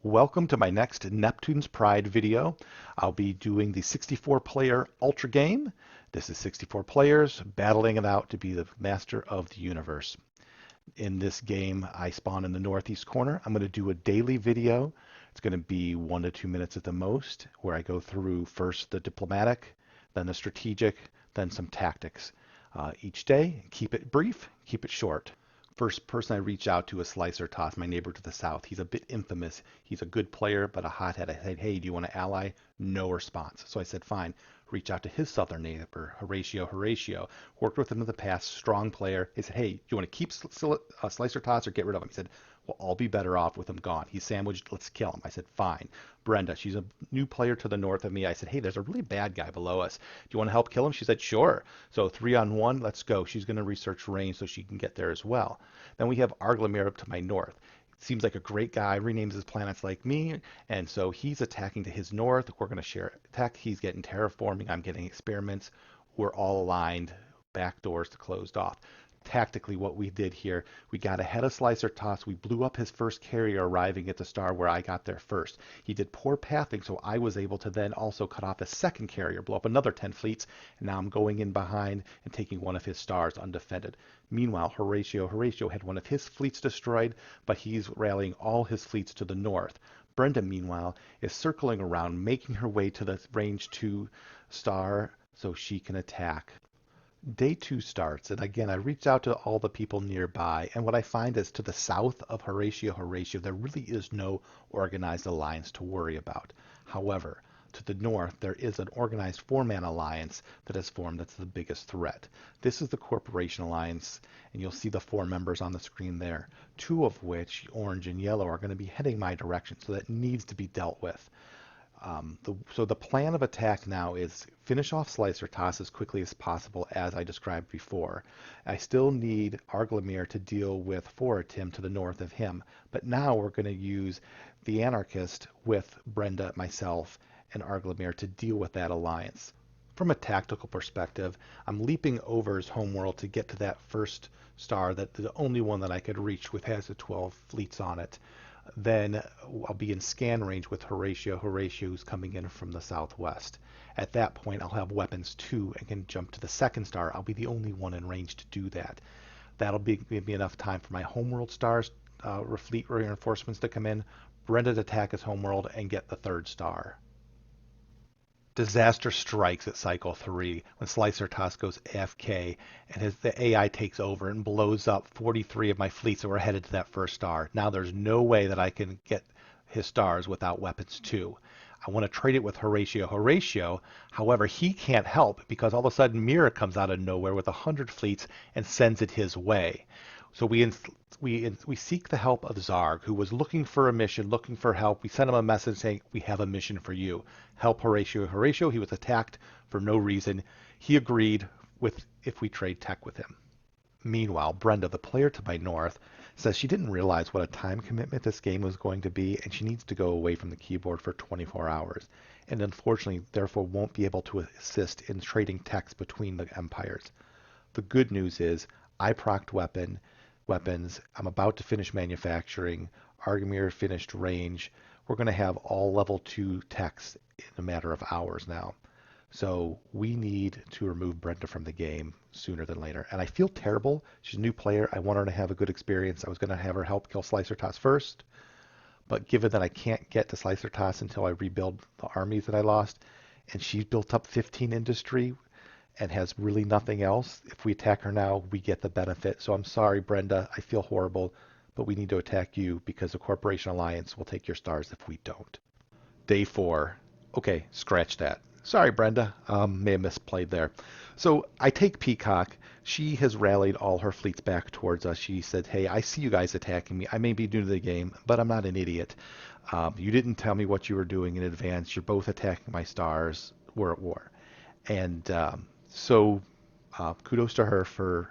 Welcome to my next Neptunes Pride video. I'll be doing the 64-player Ultra game. This is 64 players battling it out to be the master of the universe. In this game, I spawn in the northeast corner. I'm going to do a daily video. It's going to be 1 to 2 minutes at the most, where I go through first the diplomatic, then the strategic, then some tactics. Each day, keep it brief, keep it short. First person I reach out to is Slicer Toss, my neighbor to the south. He's a bit infamous. He's a good player, but a hothead. I said, hey, do you want to ally? No response. So I said, fine. Reach out to his southern neighbor, Horatio. Worked with him in the past, strong player. He said, hey, do you want to keep Slicer Toss or get rid of him? He said, well, I'll be better off with him gone. He's sandwiched. Let's kill him. I said, fine. Brenda, she's a new player to the north of me. I said, hey, there's a really bad guy below us. Do you want to help kill him? She said, sure. So 3-on-1, let's go. She's going to research range so she can get there as well. Then we have Arglamir up to my north. Seems like a great guy, renames his planets like me, and so he's attacking to his north. We're going to share tech. He's getting terraforming. I'm getting experiments. We're all aligned. Back doors to closed off. Tactically, what we did here, we got ahead of Slicer Toss. We blew up his first carrier arriving at the star where I got there first. He did poor pathing, so I was able to then also cut off a second carrier, blow up another 10 fleets, and now I'm going in behind and taking one of his stars undefended. Meanwhile, Horatio had one of his fleets destroyed, but he's rallying all his fleets to the north. Brenda, meanwhile, is circling around, making her way to the range 2 star so she can attack. Day 2 starts, and again, I reached out to all the people nearby, and what I find is to the south of Horatio, there really is no organized alliance to worry about. However, to the north, there is an organized 4-man alliance that has formed that's the biggest threat. This is the Corporation Alliance, and you'll see the 4 members on the screen there, 2 of which, orange and yellow, are going to be heading my direction, so that needs to be dealt with. So the plan of attack now is finish off Slicer Toss as quickly as possible, as I described before. I still need Arglamir to deal with Foratim to the north of him, but now we're going to use the Anarchist with Brenda, myself, and Arglamir to deal with that alliance. From a tactical perspective, I'm leaping over his homeworld to get to that first star, that the only one that I could reach with has the 12 fleets on it. Then I'll be in scan range with Horatio who's coming in from the southwest. At that point, I'll have weapons too and can jump to the second star. I'll be the only one in range to do that. That'll give me enough time for my homeworld stars, fleet reinforcements to come in, Brenda to attack his homeworld, and get the third star. Disaster strikes at cycle 3 when Slicer Toss goes AFK and the AI takes over and blows up 43 of my fleets that were headed to that first star. Now there's no way that I can get his stars without weapons too. I want to trade it with Horatio. However, he can't help because all of a sudden Mira comes out of nowhere with 100 fleets and sends it his way. So we seek the help of Zarg, who was looking for a mission, looking for help. We sent him a message saying, we have a mission for you. Help Horatio. He was attacked for no reason. He agreed if we trade tech with him. Meanwhile, Brenda, the player to my north, says she didn't realize what a time commitment this game was going to be, and she needs to go away from the keyboard for 24 hours, and unfortunately, therefore, won't be able to assist in trading techs between the empires. The good news is, I procced weapons. I'm about to finish manufacturing. Arglamir finished range. We're going to have all level 2 techs in a matter of hours now. So we need to remove Brenda from the game sooner than later. And I feel terrible. She's a new player. I want her to have a good experience. I was going to have her help kill Slicer Toss first. But given that I can't get to Slicer Toss until I rebuild the armies that I lost, and she's built up 15 industry and has really nothing else, if we attack her now, we get the benefit. So I'm sorry, Brenda. I feel horrible, but we need to attack you because the Corporation Alliance will take your stars if we don't. Day 4. Okay, scratch that. Sorry, Brenda. May have misplayed there. So I take Peacock. She has rallied all her fleets back towards us. She said, hey, I see you guys attacking me. I may be new to the game, but I'm not an idiot. You didn't tell me what you were doing in advance. You're both attacking my stars. We're at war. And so kudos to her for,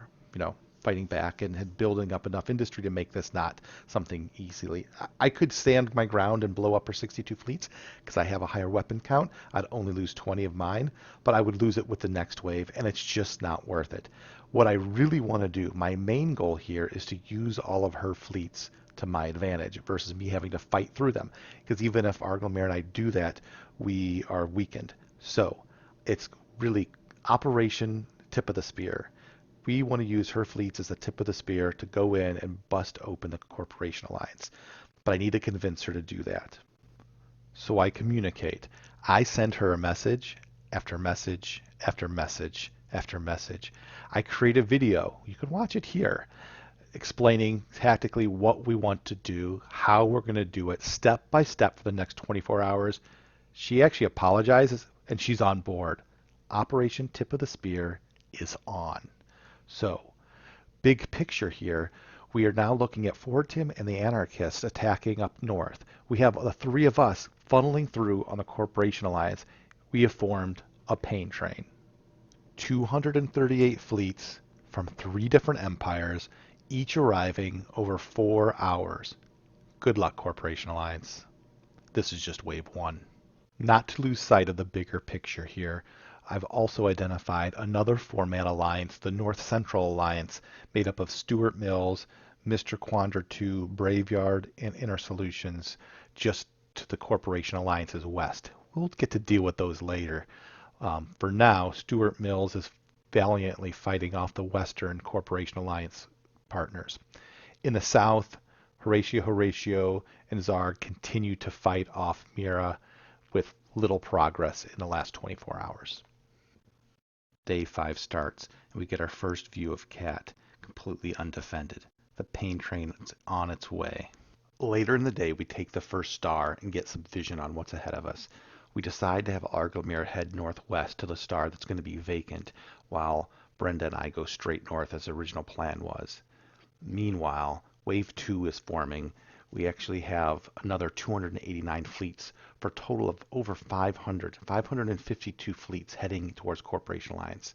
fighting back and building up enough industry to make this not something easily. I could stand my ground and blow up her 62 fleets because I have a higher weapon count. I'd only lose 20 of mine, but I would lose it with the next wave, and it's just not worth it. What I really want to do, my main goal here, is to use all of her fleets to my advantage versus me having to fight through them. Because even if Argylmir and I do that, we are weakened. So it's really operation tip of the spear. We want to use her fleets as the tip of the spear to go in and bust open the Corporation Alliance. But I need to convince her to do that. So I communicate. I send her a message after message after message after message. I create a video. You can watch it here, explaining tactically what we want to do, how we're going to do it, step by step for the next 24 hours. She actually apologizes and she's on board. Operation Tip of the Spear is on. So, big picture here, we are now looking at Fortim and the Anarchists attacking up north. We have the three of us funneling through on the Corporation Alliance. We have formed a pain train. 238 fleets from 3 different empires, each arriving over 4 hours. Good luck, Corporation Alliance. This is just wave 1. Not to lose sight of the bigger picture here, I've also identified another 4-man alliance, the North Central Alliance, made up of Stuart Mills, Mr. Quandra II, Braveyard, and Inner Solutions, just to the Corporation Alliance's west. We'll get to deal with those later. For now, Stuart Mills is valiantly fighting off the Western Corporation Alliance partners. In the south, Horatio, and Zarg continue to fight off Mira with little progress in the last 24 hours. Day 5 starts, and we get our first view of Cat, completely undefended. The pain train is on its way. Later in the day, we take the first star and get some vision on what's ahead of us. We decide to have Argylmir head northwest to the star that's going to be vacant, while Brenda and I go straight north as the original plan was. Meanwhile, Wave 2 is forming. We actually have another 289 fleets for a total of over 552 fleets heading towards Corporation Alliance.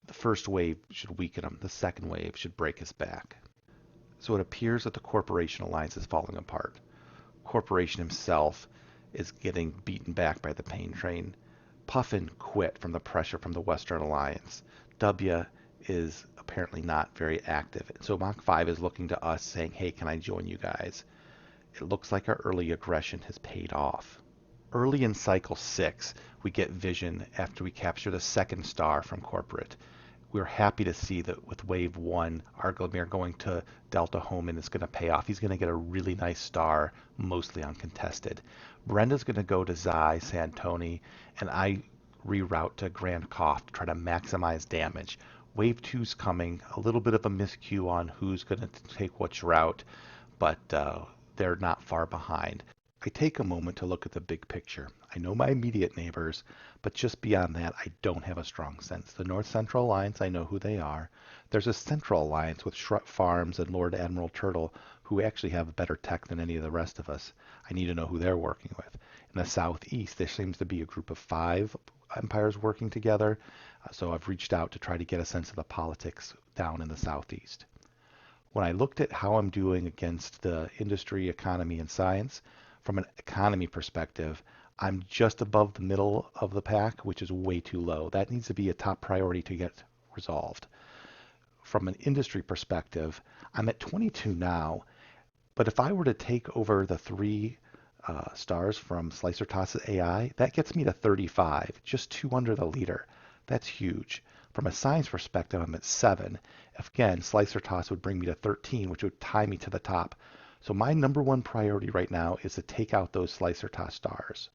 The first wave should weaken them. The second wave should break us back. So it appears that the Corporation Alliance is falling apart. Corporation himself is getting beaten back by the pain train. Puffin quit from the pressure from the Western Alliance. W is apparently not very active. And so Mach 5 is looking to us saying, hey, can I join you guys? It looks like our early aggression has paid off. Early in Cycle 6, we get vision after we capture the second star from Corporate. We're happy to see that with Wave 1, Argylmir going to Delta Homan is going to pay off. He's going to get a really nice star, mostly uncontested. Brenda's going to go to Zai, Santoni, and I reroute to Grand Koff to try to maximize damage. Wave 2's coming, a little bit of a miscue on who's going to take which route, but they're not far behind. I take a moment to look at the big picture. I know my immediate neighbors, but just beyond that, I don't have a strong sense. The North Central Alliance, I know who they are. There's a Central Alliance with Shrut Farms and Lord Admiral Turtle, who actually have better tech than any of the rest of us. I need to know who they're working with. In the Southeast, there seems to be a group of 5 empires working together, so I've reached out to try to get a sense of the politics down in the Southeast. When I looked at how I'm doing against the industry, economy, and science, from an economy perspective, I'm just above the middle of the pack, which is way too low. That needs to be a top priority to get resolved. From an industry perspective, I'm at 22 now, but if I were to take over the 3 stars from Slicer Toss's AI, that gets me to 35, just 2 under the leader. That's huge. From a science perspective, I'm at 7. Again, Slicer Toss would bring me to 13, which would tie me to the top. So my number 1 priority right now is to take out those Slicer Toss stars.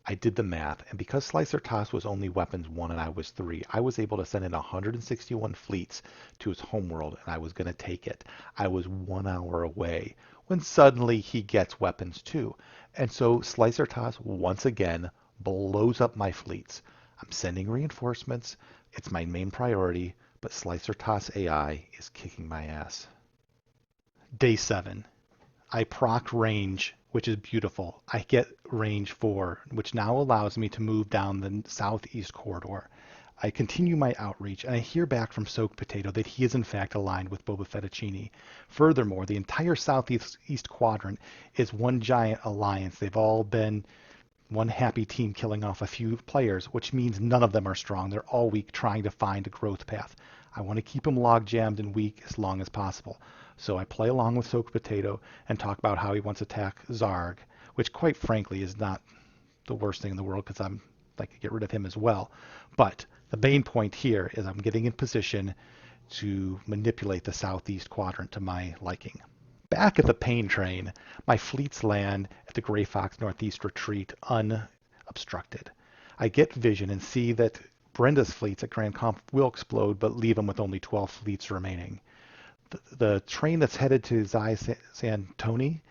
I did the math, and because Slicer Toss was only weapons 1 and I was 3, I was able to send in 161 fleets to his homeworld, and I was going to take it. I was 1 hour away when suddenly he gets weapons 2. And so Slicer Toss once again blows up my fleets. I'm sending reinforcements. It's my main priority, but Slicer Toss AI is kicking my ass. Day 7. I proc range, which is beautiful. I get range 4, which now allows me to move down the southeast corridor. I continue my outreach, and I hear back from Soaked Potato that he is in fact aligned with Boba Fettuccine. Furthermore, the entire southeast quadrant is one giant alliance. They've all been one happy team killing off a few players, which means none of them are strong. They're all weak, trying to find a growth path. I want to keep him log jammed and weak as long as possible. So I play along with Soaked Potato and talk about how he wants to attack Zarg, which quite frankly is not the worst thing in the world because I'm like to get rid of him as well. But the main point here is I'm getting in position to manipulate the southeast quadrant to my liking. Back at the Pain Train, my fleets land at the Grey Fox Northeast Retreat unobstructed. I get vision and see that Brenda's fleets at Grand Conf will explode, but leave them with only 12 fleets remaining. The train that's headed to Zai Santoni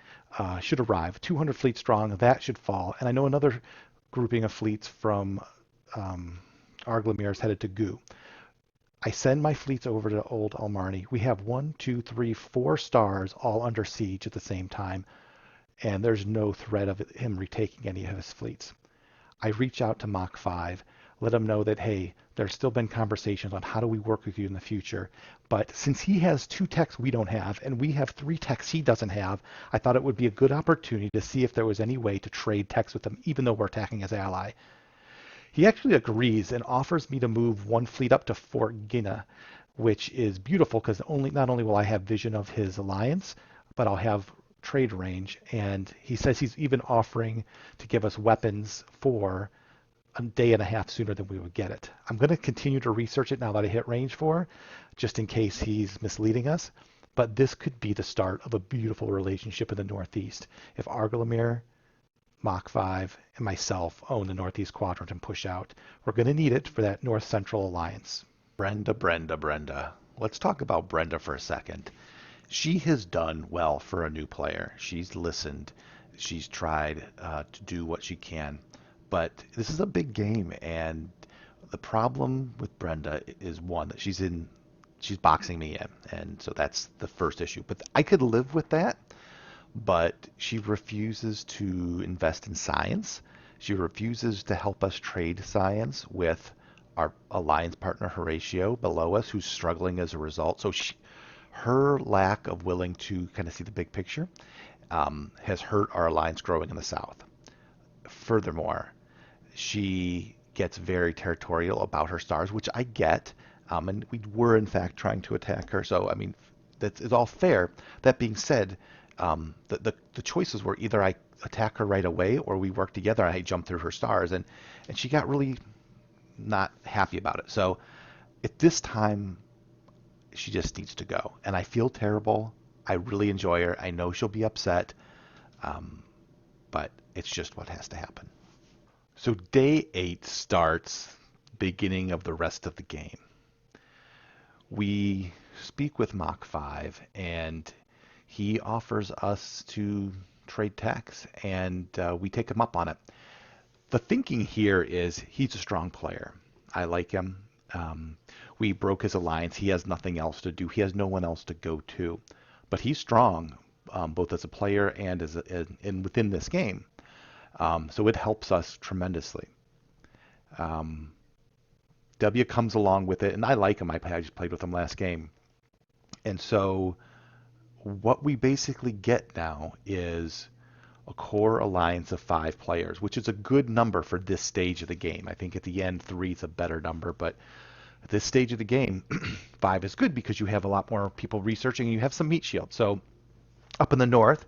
should arrive, 200 fleets strong. That should fall. And I know another grouping of fleets from Arglamir is headed to Gu. I send my fleets over to Old Almarni. We have 1, 2, 3, 4 stars all under siege at the same time, and there's no threat of him retaking any of his fleets. I reach out to Mach 5, let him know that, hey, there's still been conversations on how do we work with you in the future, but since he has 2 techs we don't have, and we have 3 techs he doesn't have, I thought it would be a good opportunity to see if there was any way to trade techs with him, even though we're attacking his ally. He actually agrees and offers me to move 1 fleet up to Fort Gina, which is beautiful because not only will I have vision of his alliance, but I'll have trade range. And he says he's even offering to give us weapons for a day and a half sooner than we would get it. I'm going to continue to research it now that I hit range 4, just in case he's misleading us. But this could be the start of a beautiful relationship in the Northeast. If Arglamir, Mach 5, and myself own the Northeast Quadrant and push out. We're going to need it for that North Central Alliance. Brenda. Let's talk about Brenda for a second. She has done well for a new player. She's listened. She's tried to do what she can. But this is a big game, and the problem with Brenda is one, that she's boxing me in, and so that's the first issue. But I could live with that. But she refuses to invest in science. She refuses to help us trade science with our alliance partner Horatio below us, who's struggling as a result. So her lack of willing to kind of see the big picture has hurt our alliance growing in the south. Furthermore, she gets very territorial about her stars, which I get, and we were in fact trying to attack her. So I mean, that is all fair. That being said, the choices were either I attack her right away or we work together and I jump through her stars, and she got really not happy about it. So at this time, she just needs to go, and I feel terrible. I really enjoy her. I know she'll be upset, but it's just what has to happen. So day 8 starts, beginning of the rest of the game. We speak with Mach 5, and he offers us to trade techs, and we take him up on it. The thinking here is he's a strong player. I like him. We broke his alliance. He has nothing else to do. He has no one else to go to. But he's strong, both as a player and within this game. So it helps us tremendously. W comes along with it, and I like him. I just played with him last game. And so what we basically get now is a core alliance of 5 players, which is a good number for this stage of the game. I think at the end 3 is a better number, but at this stage of the game, 5 is good because you have a lot more people researching and you have some meat shield. So up in the north,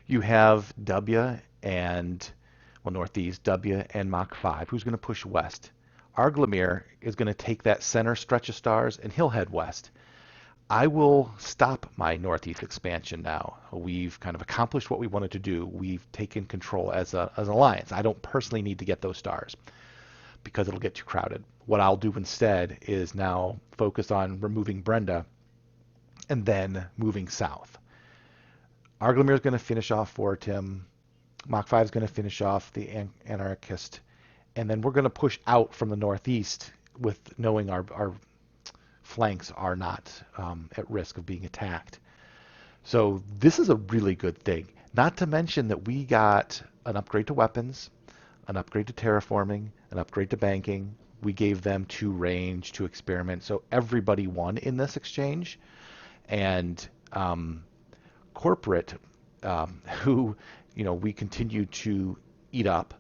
you have W and, well, northeast, W and Mach 5, who's going to push west. Arglamir is going to take that center stretch of stars and he'll head west. I will stop my northeast expansion now. We've kind of accomplished what we wanted to do. We've taken control as an alliance. I don't personally need to get those stars because it'll get too crowded. What I'll do instead is now focus on removing Brenda and then moving south. Arglamir is going to finish off Fort Tim. Mach 5 is going to finish off the Anarchist. And then we're going to push out from the northeast with knowing our flanks are not at risk of being attacked. So this is a really good thing. Not to mention that we got an upgrade to weapons, an upgrade to terraforming, an upgrade to banking. We gave them 2 range, 2 experiment. So everybody won in this exchange. And corporate, who we continue to eat up,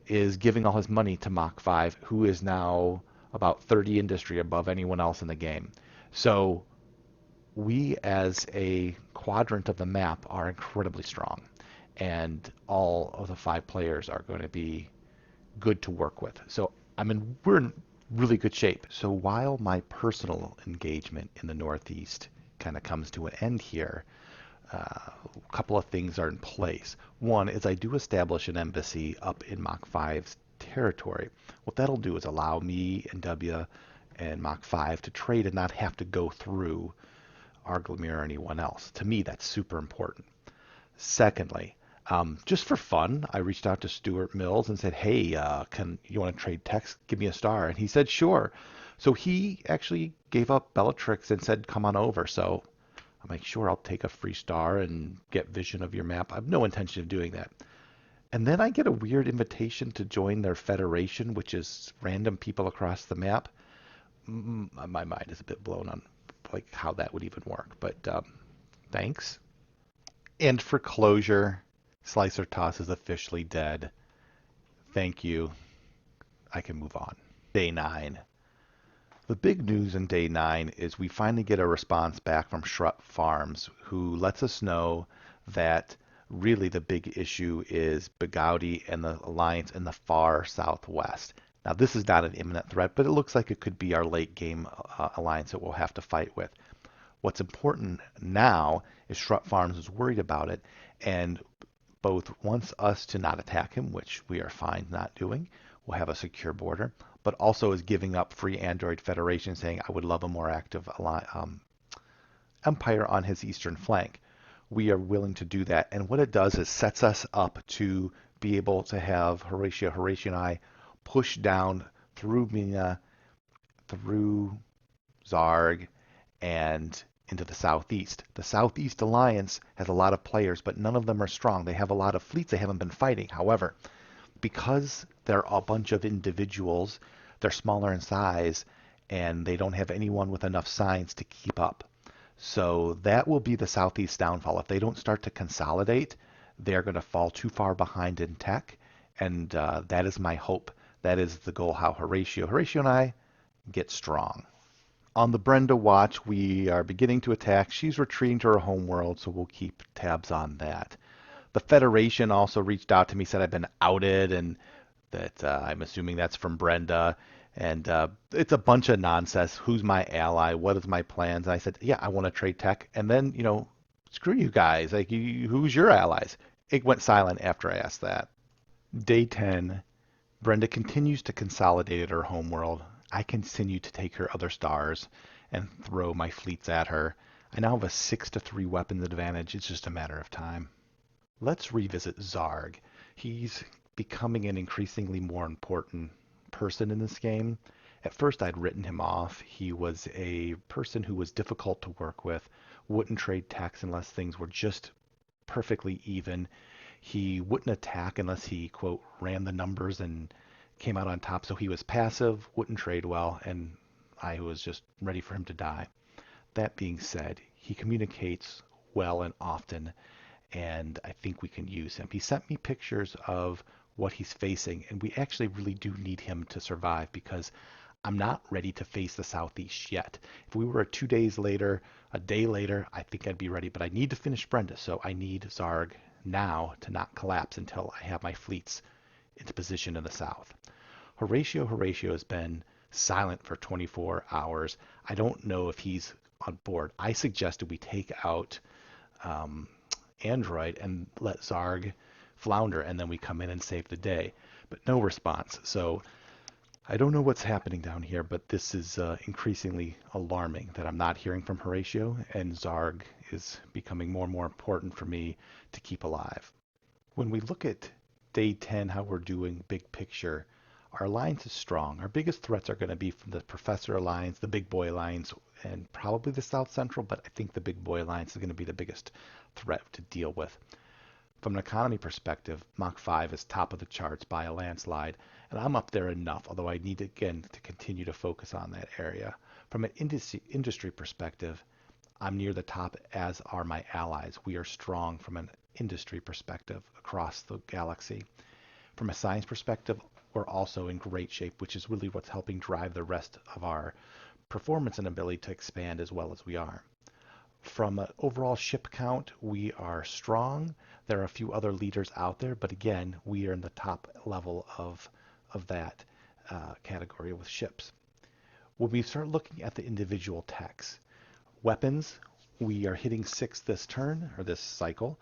is giving all his money to Mach 5, who is now about 30 industry above anyone else in the game. So we as a quadrant of the map are incredibly strong, and all of the 5 players are going to be good to work with. So we're in really good shape. So while my personal engagement in the Northeast kind of comes to an end here, a couple of things are in place. One is I do establish an embassy up in Mach 5's territory. What that'll do is allow me and W and Mach 5 to trade and not have to go through Arglemere or anyone else. To me, that's super important. Secondly, just for fun, I reached out to Stuart Mills and said, "Hey, can you want to trade text? Give me a star." And he said, "Sure." So he actually gave up Bellatrix and said, "Come on over." So I'm like, "Sure, I'll take a free star and get vision of your map." I have no intention of doing that. And then I get a weird invitation to join their federation, which is random people across the map. My mind is a bit blown on like how that would even work, but thanks. And for closure, Slicer Toss is officially dead. Thank you. I can move on. Day 9. The big news in day 9 is we finally get a response back from Shrut Farms, who lets us know that really the big issue is Bagaudi and the alliance in the far southwest. Now, this is not an imminent threat, but it looks like it could be our late game alliance that we'll have to fight with. What's important now is Shrut Farms is worried about it and both wants us to not attack him, which we are fine not doing. We'll have a secure border, but also is giving up free Android Federation, saying I would love a more active empire on his eastern flank. We are willing to do that, and what it does is sets us up to be able to have Horatio and I push down through Mina, through Zarg, and into the southeast. The Southeast Alliance has a lot of players, but none of them are strong. They have a lot of fleets they haven't been fighting. However, because they're a bunch of individuals, they're smaller in size, and they don't have anyone with enough signs to keep up. So that will be the Southeast downfall. If they don't start to consolidate, they're going to fall too far behind in tech, and that is my hope. That is the goal, how Horatio and I get strong. On the Brenda watch, we are beginning to attack. She's retreating to her home world, so we'll keep tabs on that. The Federation also reached out to me, said I've been outed, and that I'm assuming that's from Brenda. And it's a bunch of nonsense. Who's my ally? What is my plans? And I said, yeah, I want to trade tech. And then, screw you guys. Like, who's your allies? It went silent after I asked that. Day 10, Brenda continues to consolidate at her homeworld. I continue to take her other stars and throw my fleets at her. I now have a 6-3 weapons advantage. It's just a matter of time. Let's revisit Zarg. He's becoming an increasingly more important person in this game. At first, I'd written him off. He was a person who was difficult to work with, wouldn't trade tax unless things were just perfectly even. He wouldn't attack unless he, quote, ran the numbers and came out on top. So he was passive, wouldn't trade well, and I was just ready for him to die. That being said, he communicates well and often, and I think we can use him. He sent me pictures of what he's facing, and we actually really do need him to survive because I'm not ready to face the Southeast yet. If we were 2 days later, a day later, I think I'd be ready, but I need to finish Brenda, so I need Zarg now to not collapse until I have my fleets into position in the south. Horatio has been silent for 24 hours. I don't know if he's on board. I suggested we take out Android and let Zarg flounder, and then we come in and save the day. But no response. So I don't know what's happening down here, but this is increasingly alarming that I'm not hearing from Horatio, and Zarg is becoming more and more important for me to keep alive. When we look at day 10, how we're doing big picture, our alliance is strong. Our biggest threats are going to be from the Professor Alliance, the Big Boy Alliance, and probably the South Central, but I think the Big Boy Alliance is going to be the biggest threat to deal with. From an economy perspective, Mach 5 is top of the charts by a landslide, and I'm up there enough, although I need, again, to continue to focus on that area. From an industry perspective, I'm near the top, as are my allies. We are strong from an industry perspective across the galaxy. From a science perspective, we're also in great shape, which is really what's helping drive the rest of our performance and ability to expand as well as we are. From an overall ship count, we are strong. There are a few other leaders out there, but again, we are in the top level of that category with ships. When we start looking at the individual techs, weapons, we are hitting 6 this turn, or this cycle,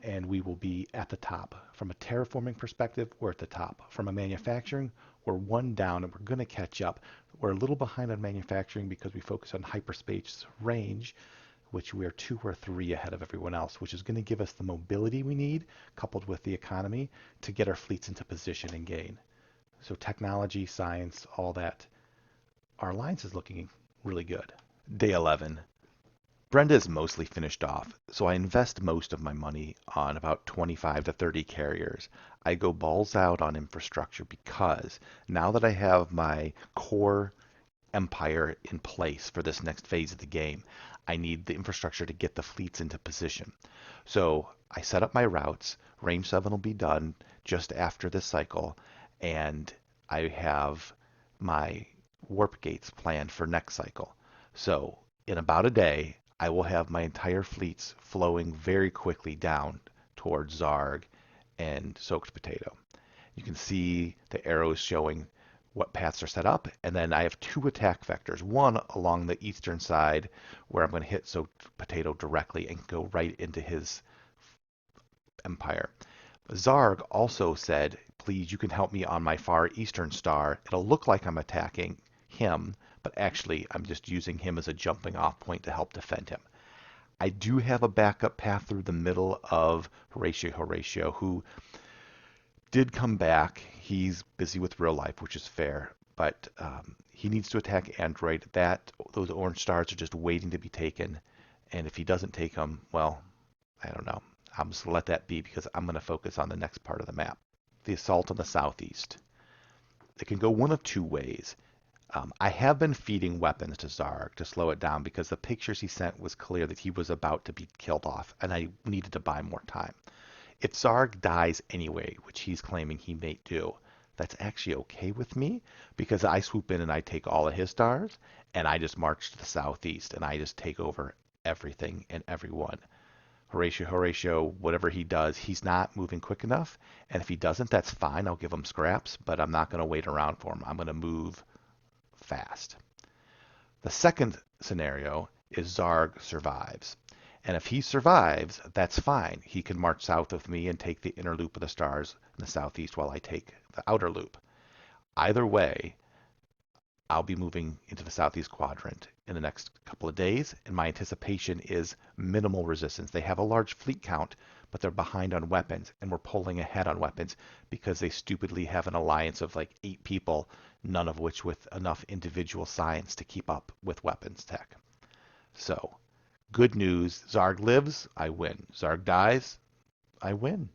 and we will be at the top. From a terraforming perspective, we're at the top. From a manufacturing, we're 1 down, and we're going to catch up. We're a little behind on manufacturing because we focus on hyperspace range, which we are 2 or 3 ahead of everyone else, which is going to give us the mobility we need, coupled with the economy, to get our fleets into position and gain. So technology, science, all that. Our alliance is looking really good. Day 11. Brenda is mostly finished off, so I invest most of my money on about 25 to 30 carriers. I go balls out on infrastructure because now that I have my core empire in place for this next phase of the game, I need the infrastructure to get the fleets into position. So I set up my routes. Range 7 will be done just after this cycle, and I have my warp gates planned for next cycle. So in about a day, I will have my entire fleets flowing very quickly down towards Zarg and Soaked Potato. You can see the arrows showing what paths are set up, and then I have 2 attack vectors. One along the eastern side where I'm going to hit Soaked Potato directly and go right into his empire. Zarg also said, please, you can help me on my far eastern star. It'll look like I'm attacking him, but actually I'm just using him as a jumping off point to help defend him. I do have a backup path through the middle of Horatio, who did come back. He's busy with real life, which is fair, but he needs to attack Android. Those orange stars are just waiting to be taken, and if he doesn't take them, well, I don't know. I'm just going to let that be because I'm going to focus on the next part of the map. The assault on the southeast. It can go one of 2 ways. I have been feeding weapons to Zarg to slow it down because the pictures he sent was clear that he was about to be killed off, and I needed to buy more time. If Zarg dies anyway, which he's claiming he may do, that's actually okay with me because I swoop in and I take all of his stars, and I just march to the southeast, and I just take over everything and everyone. Horatio, whatever he does, he's not moving quick enough, and if he doesn't, that's fine. I'll give him scraps, but I'm not going to wait around for him. I'm going to move fast. The second scenario is Zarg survives. And if he survives, that's fine. He can march south with me and take the inner loop of the stars in the southeast while I take the outer loop. Either way, I'll be moving into the southeast quadrant in the next couple of days, and my anticipation is minimal resistance. They have a large fleet count, but they're behind on weapons, and we're pulling ahead on weapons because they stupidly have an alliance of like 8 people, none of which with enough individual science to keep up with weapons tech. So, good news, Zarg lives, I win. Zarg dies, I win.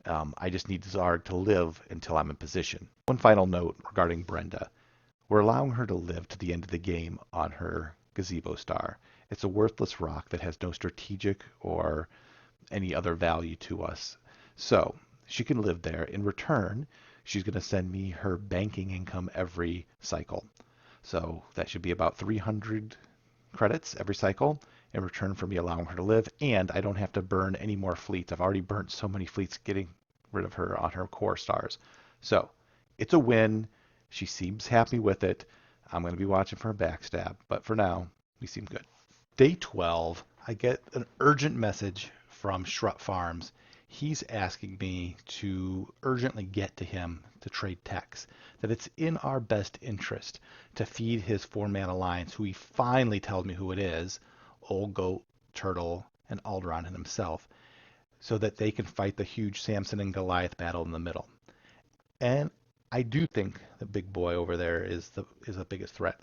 I just need Zarg to live until I'm in position. One final note regarding Brenda. We're allowing her to live to the end of the game on her gazebo star. It's a worthless rock that has no strategic or any other value to us. So she can live there. In return, she's going to send me her banking income every cycle. So that should be about 300 credits every cycle in return for me allowing her to live. And I don't have to burn any more fleets. I've already burnt so many fleets getting rid of her on her core stars. So it's a win. She seems happy with it. I'm going to be watching for a backstab, but for now, we seem good. Day 12, I get an urgent message from Shrut Farms. He's asking me to urgently get to him to trade techs, that it's in our best interest to feed his 4-man alliance, who he finally told me who it is, Old Goat, Turtle, and Alderaan and himself, so that they can fight the huge Samson and Goliath battle in the middle. And I do think the big boy over there is the biggest threat.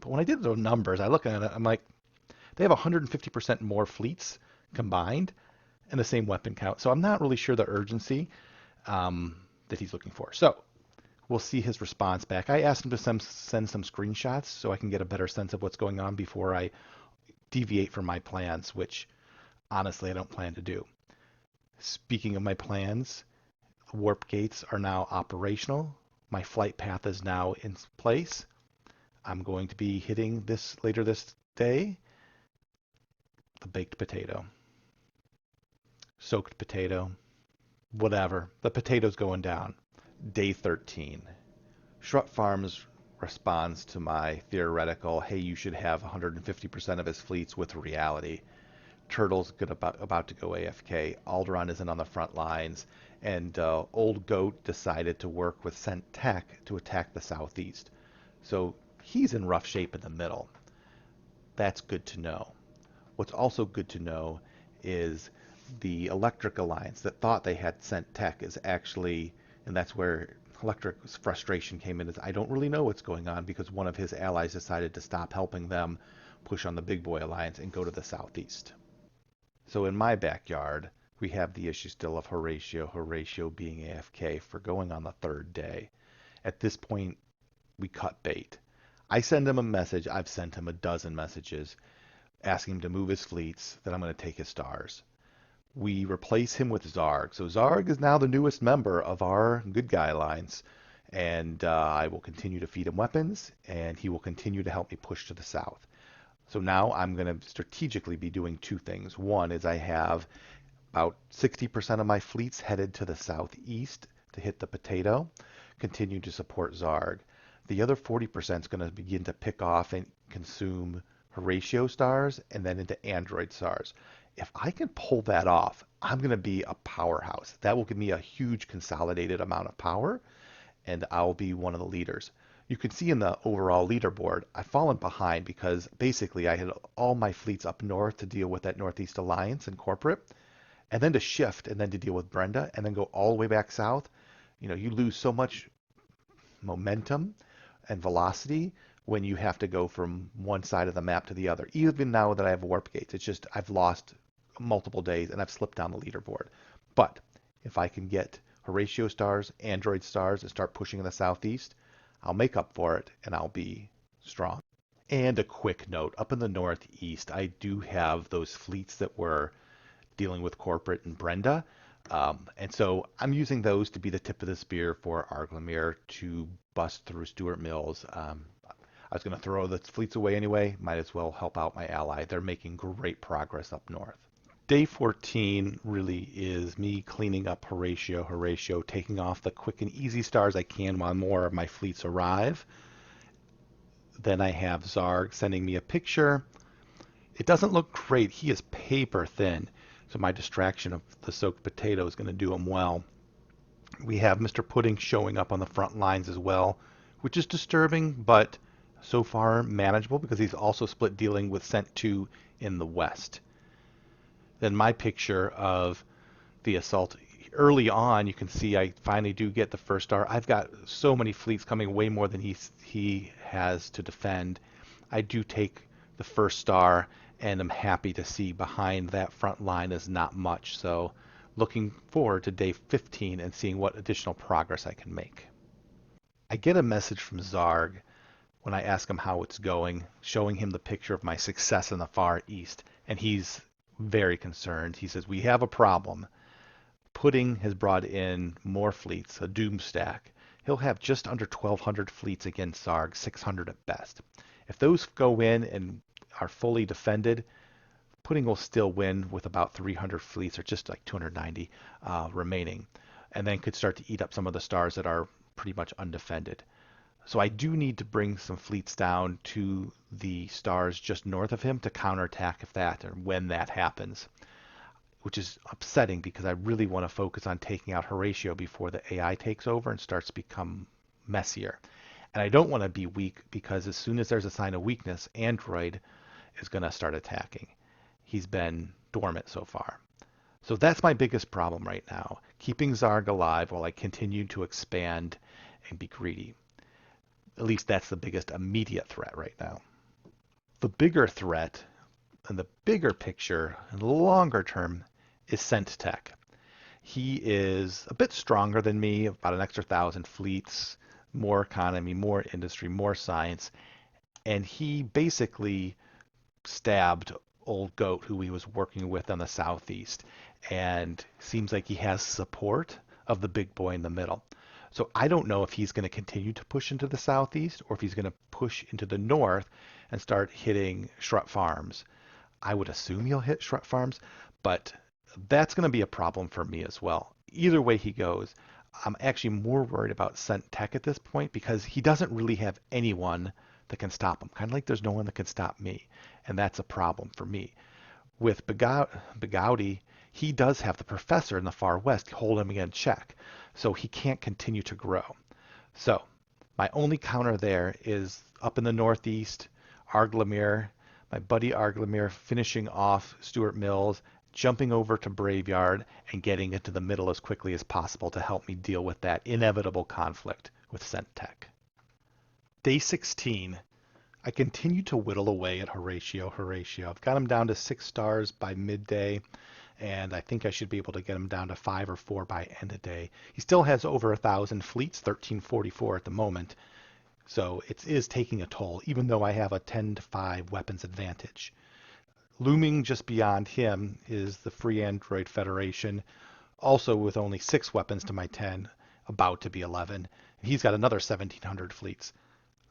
But when I did those numbers, I look at it, I'm like, they have 150% more fleets combined and the same weapon count. So I'm not really sure the urgency that he's looking for. So we'll see his response back. I asked him to send some screenshots so I can get a better sense of what's going on before I deviate from my plans, which honestly I don't plan to do. Speaking of my plans, warp gates are now operational. My flight path is now in place. I'm going to be hitting this later this day, the baked potato, soaked potato, whatever. The potato's going down. Day 13. Shrut Farms responds to my theoretical, hey, you should have 150% of his fleets with reality. Turtle's about to go AFK. Alderaan isn't on the front lines. And Old Goat decided to work with Cent Tech to attack the southeast. So he's in rough shape in the middle. That's good to know. What's also good to know is the Electric Alliance that thought they had Cent Tech is actually, and that's where Electric's frustration came in, is I don't really know what's going on because one of his allies decided to stop helping them push on the Big Boy Alliance and go to the southeast. So in my backyard, we have the issue still of Horatio being AFK for going on the third day. At this point, we cut bait. I send him a message. I've sent him a dozen messages asking him to move his fleets, that I'm going to take his stars. We replace him with Zarg. So Zarg is now the newest member of our good guy alliance, and I will continue to feed him weapons, and he will continue to help me push to the south. So now I'm going to strategically be doing two things. One is I have about 60% of my fleets headed to the southeast to hit the potato, continue to support Zarg. The other 40% is going to begin to pick off and consume Horatio stars and then into Android stars. If I can pull that off, I'm going to be a powerhouse. That will give me a huge consolidated amount of power, and I'll be one of the leaders. You can see in the overall leaderboard, I've fallen behind because basically I had all my fleets up north to deal with that Northeast Alliance and corporate, and then to shift and then to deal with Brenda and then go all the way back south. You lose so much momentum and velocity when you have to go from one side of the map to the other. Even now that I have warp gates, it's just I've lost multiple days and I've slipped down the leaderboard. But if I can get Horatio stars, Android stars, and start pushing in the southeast, I'll make up for it and I'll be strong. And a quick note, up in the northeast, I do have those fleets that were dealing with corporate and Brenda. And so I'm using those to be the tip of the spear for Arglamir to bust through Stuart Mills. I was going to throw the fleets away anyway. Might as well help out my ally. They're making great progress up north. Day 14 really is me cleaning up Horatio, taking off the quick and easy stars I can while more of my fleets arrive. Then I have Zarg sending me a picture. It doesn't look great. He is paper thin. So my distraction of the soaked potato is going to do him well. We have Mr. Pudding showing up on the front lines as well, which is disturbing, but so far manageable because he's also split dealing with Cent 2 in the west. Then my picture of the assault early on, you can see I finally do get the first star. I've got so many fleets coming, way more than he has to defend. I do take the first star, and I'm happy to see behind that front line is not much. So looking forward to day 15 and seeing what additional progress I can make. I get a message from Zarg when I ask him how it's going, showing him the picture of my success in the Far East, and he's very concerned. He says, we have a problem. Pudding has brought in more fleets, a doom stack. He'll have just under 1,200 fleets against Zarg, 600 at best. If those go in and are fully defended, Pudding will still win with about 300 fleets, or just like 290 remaining, and then could start to eat up some of the stars that are pretty much undefended. So I do need to bring some fleets down to the stars just north of him to counterattack if that or when that happens, which is upsetting because I really want to focus on taking out Horatio before the AI takes over and starts to become messier. And I don't want to be weak because as soon as there's a sign of weakness, Android is going to start attacking. He's been dormant so far. So that's my biggest problem right now, keeping Zarg alive while I continue to expand and be greedy. At least that's the biggest immediate threat right now. The bigger threat and the bigger picture and longer term is Cent Tech. He is a bit stronger than me, about an extra 1,000 fleets, more economy, more industry, more science, and he basically stabbed Old Goat, who he was working with on the southeast, and seems like he has support of the big boy in the middle. So I don't know if he's going to continue to push into the southeast or if he's going to push into the north and start hitting Shrut Farms. I would assume he'll hit Shrut Farms, but that's going to be a problem for me as well. Either way he goes, I'm actually more worried about Scent Tech at this point because he doesn't really have anyone that can stop him. Kind of like there's no one that can stop me, and that's a problem for me. With Bigauti, he does have the professor in the far west hold him in check, so he can't continue to grow. So my only counter there is up in the northeast, Arglamir, my buddy Arglamir finishing off Stuart Mills, jumping over to Braveyard, and getting into the middle as quickly as possible to help me deal with that inevitable conflict with Centec. Day 16. I continue to whittle away at Horatio. I've got him down to 6 stars by midday, and I think I should be able to get him down to 5 or 4 by end of day. He still has over 1,000 fleets, 1344 at the moment, so it is taking a toll, even though I have a 10 to 5 weapons advantage. Looming just beyond him is the Free Android Federation, also with only 6 weapons to my 10, about to be 11. He's got another 1,700 fleets.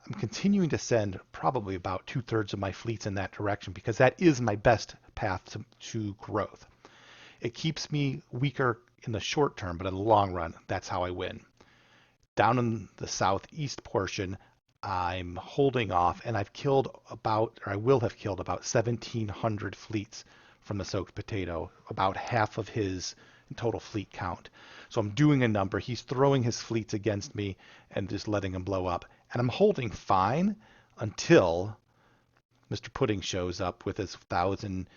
I'm continuing to send probably about 2/3 of my fleets in that direction because that is my best path to growth. It keeps me weaker in the short term, but in the long run, that's how I win. Down in the southeast portion, I'm holding off, and I've killed about, or I will have killed about 1,700 fleets from the soaked potato, about half of his total fleet count. So I'm doing a number. He's throwing his fleets against me and just letting them blow up. And I'm holding fine until Mr. Pudding shows up with his 1,000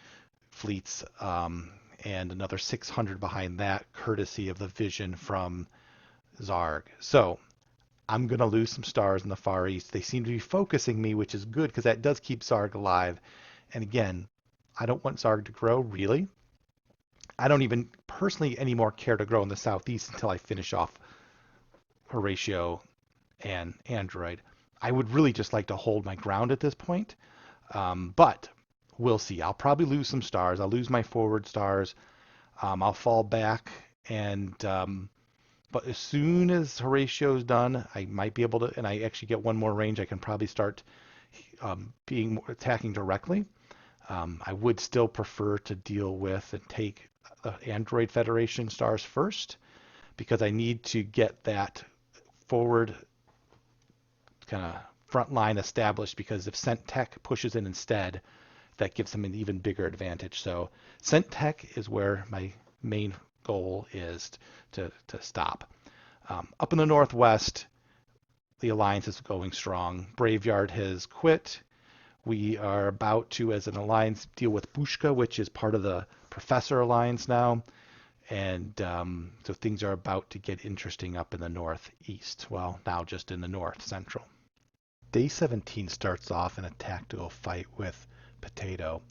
fleets and another 600 behind that, courtesy of the vision from Zarg. So I'm going to lose some stars in the Far East. They seem to be focusing me, which is good because that does keep Zarg alive. And again, I don't want Zarg to grow, really. I don't even personally anymore care to grow in the Southeast until I finish off Horatio and Android. I would really just like to hold my ground at this point, but we'll see. I'll probably lose some stars. I'll lose my forward stars. I'll fall back, and but as soon as Horatio's done, I might be able to, and I actually get one more range, I can probably start attacking directly. I would still prefer to deal with and take the Android Federation stars first because I need to get that forward kind of front line established, because if Centec pushes in instead, that gives them an even bigger advantage. So Centec is where my main goal is to stop. Up in the northwest, the alliance is going strong. Braveyard has quit. We are about to, as an alliance, deal with Bushka, which is part of the Professor Alliance now. And so things are about to get interesting up in the northeast. Well, now just in the north central. Day 17 starts off in a tactical fight with Potato.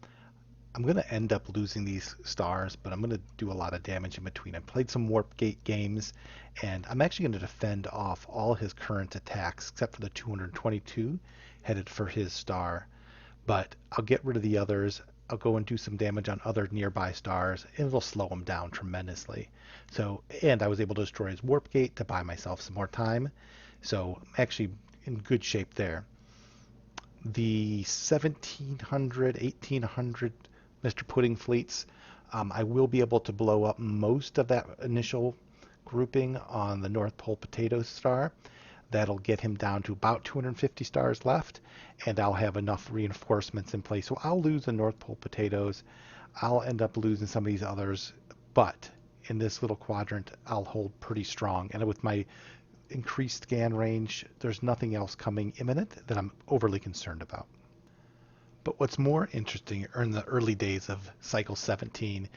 I'm going to end up losing these stars, but I'm going to do a lot of damage in between. I played some Warp Gate games, and I'm actually going to defend off all his current attacks, except for the 222 headed for his star. But I'll get rid of the others. I'll go and do some damage on other nearby stars, and it'll slow him down tremendously. So, and I was able to destroy his Warp Gate to buy myself some more time. So I'm actually in good shape there. The 1,700, 1,800 Mr. Pudding fleets, I will be able to blow up most of that initial grouping on the North Pole Potato Star. That'll get him down to about 250 stars left, and I'll have enough reinforcements in place. So I'll lose the North Pole Potatoes. I'll end up losing some of these others, but in this little quadrant, I'll hold pretty strong. And with my increased scan range, there's nothing else coming imminent that I'm overly concerned about. But what's more interesting in the early days of Cycle 17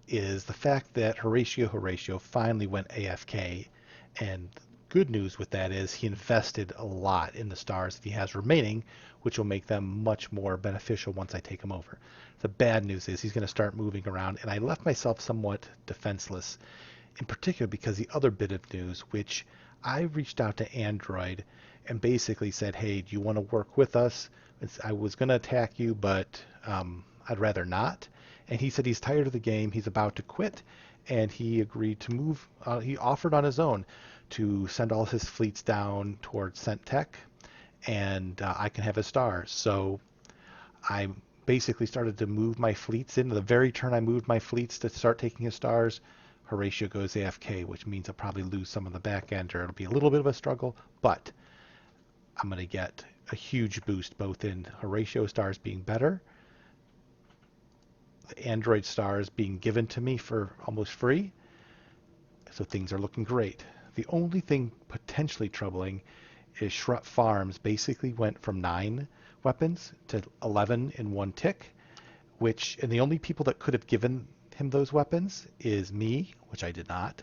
is the fact that Horatio finally went AFK, and good news with that is he invested a lot in the stars that he has remaining, which will make them much more beneficial once I take him over. The bad news is he's going to start moving around, and I left myself somewhat defenseless, in particular because the other bit of news, which I reached out to Android and basically said, hey, do you want to work with us? I was going to attack you, but I'd rather not. And he said he's tired of the game, he's about to quit, and he agreed to move. He offered on his own to send all his fleets down towards Centec, and I can have his stars. So I basically started to move my fleets in. The very turn I moved my fleets to start taking his stars, Horatio goes AFK, which means I'll probably lose some of the back end, or it'll be a little bit of a struggle, but I'm going to get a huge boost both in Horatio stars being better, the Android stars being given to me for almost free, so things are looking great. The only thing potentially troubling is Shrut Farms basically went from 9 weapons to 11 in one tick, and the only people that could have given him those weapons is me, which I did not,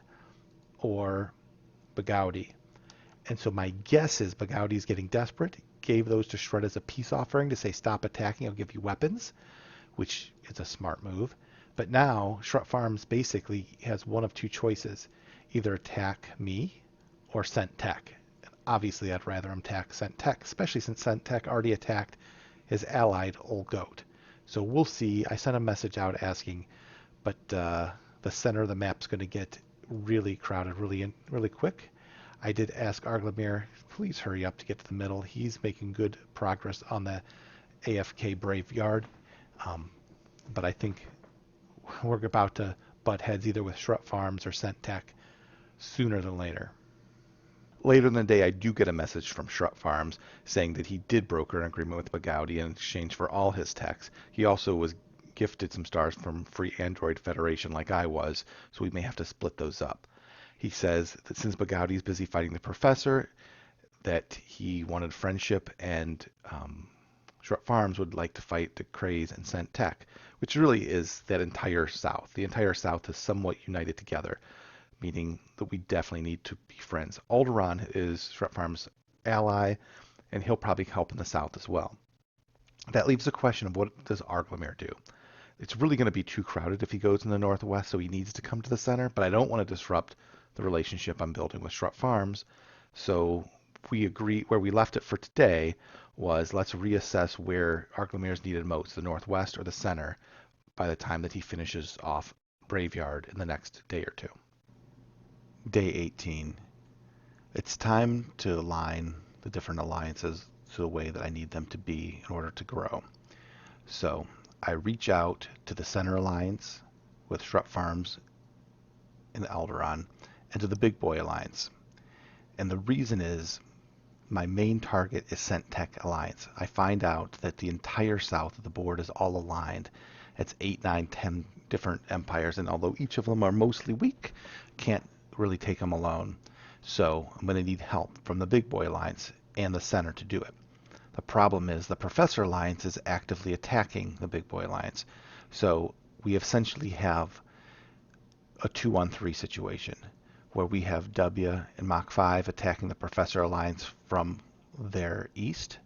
or Bagauti. And so my guess is Bagauti is getting desperate, gave those to Shred as a peace offering to say, stop attacking, I'll give you weapons, which is a smart move. But now Shrut Farms basically has one of two choices, either attack me or Centec. Obviously, I'd rather him attack Centec, especially since Centec already attacked his allied Old Goat. So we'll see. I sent a message out asking, but the center of the map's going to get really crowded really quick. I did ask Arglamir, please hurry up to get to the middle. He's making good progress on the AFK Brave Yard. But I think we're about to butt heads either with Shrut Farms or Centec sooner than later. Later in the day, I do get a message from Shrut Farms saying that he did broker an agreement with Bagauti in exchange for all his techs. He also was gifted some stars from Free Android Federation like I was, so we may have to split those up. He says that since Bagauti is busy fighting the professor, that he wanted friendship, and Shrut Farms would like to fight the Craze and Centec, which really is that entire South. The entire South is somewhat united together, meaning that we definitely need to be friends. Alderaan is Shrut Farms' ally, and he'll probably help in the South as well. That leaves the question of what does Arglamir do? It's really going to be too crowded if he goes in the Northwest, so he needs to come to the center, but I don't want to disrupt the relationship I'm building with Shrut Farms. So we agree, where we left it for today was let's reassess where Arglamir is needed most, the Northwest or the center, by the time that he finishes off Braveyard in the next day or two. Day 18. It's time to align the different alliances to the way that I need them to be in order to grow. So I reach out to the Center Alliance with Shrut Farms and Alderaan, and to the Big Boy Alliance. And the reason is my main target is Centec Alliance. I find out that the entire south of the board is all aligned. It's 8, 9, 10 different empires, and although each of them are mostly weak, can't really take them alone. So I'm going to need help from the Big Boy Alliance and the center to do it. The problem is the Professor Alliance is actively attacking the Big Boy Alliance. So we essentially have a 2-on-3 situation where we have W and Mach 5 attacking the Professor Alliance from their east,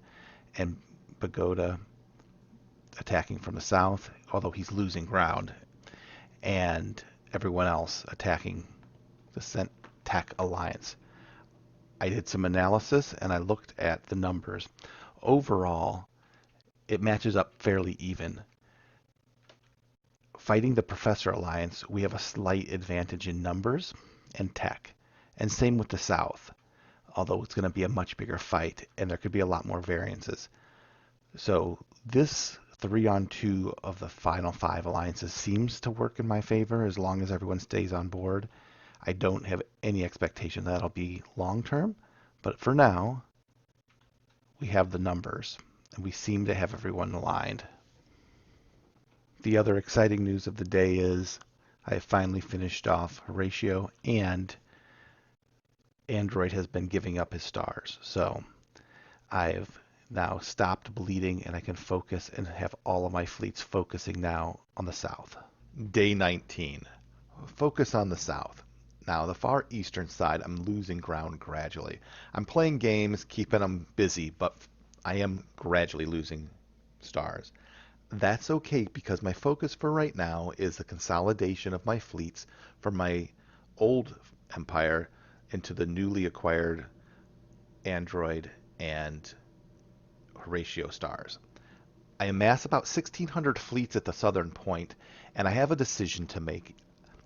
and Pagoda attacking from the south, although he's losing ground, and everyone else attacking the Centec Alliance. I did some analysis and I looked at the numbers. Overall, it matches up fairly even. Fighting the Professor Alliance, we have a slight advantage in numbers and tech, and same with the South, although it's going to be a much bigger fight and there could be a lot more variances. So this 3-on-2 of the final 5 alliances seems to work in my favor as long as everyone stays on board. I don't have any expectation that'll be long term, but for now we have the numbers and we seem to have everyone aligned. The other exciting news of the day is I have finally finished off Horatio, and Android has been giving up his stars. So I've now stopped bleeding and I can focus and have all of my fleets focusing now on the south. Day 19. Focus on the south. Now, the far eastern side, I'm losing ground gradually. I'm playing games, keeping them busy, but I am gradually losing stars. That's okay because my focus for right now is the consolidation of my fleets from my old empire into the newly acquired Android and Horatio stars. I amass about 1,600 fleets at the southern point, and I have a decision to make.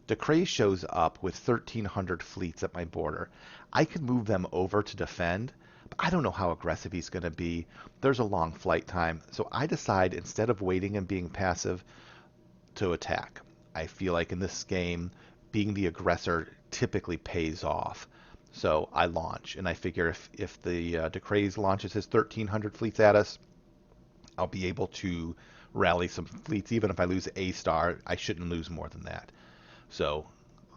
Decree shows up with 1,300 fleets at my border. I could move them over to defend, but I don't know how aggressive he's going to be. There's a long flight time, so I decide instead of waiting and being passive to attack. I feel like in this game, being the aggressor typically pays off. So I launch, and I figure if the Decree launches his 1,300 fleets at us, I'll be able to rally some fleets. Even if I lose a star, I shouldn't lose more than that. So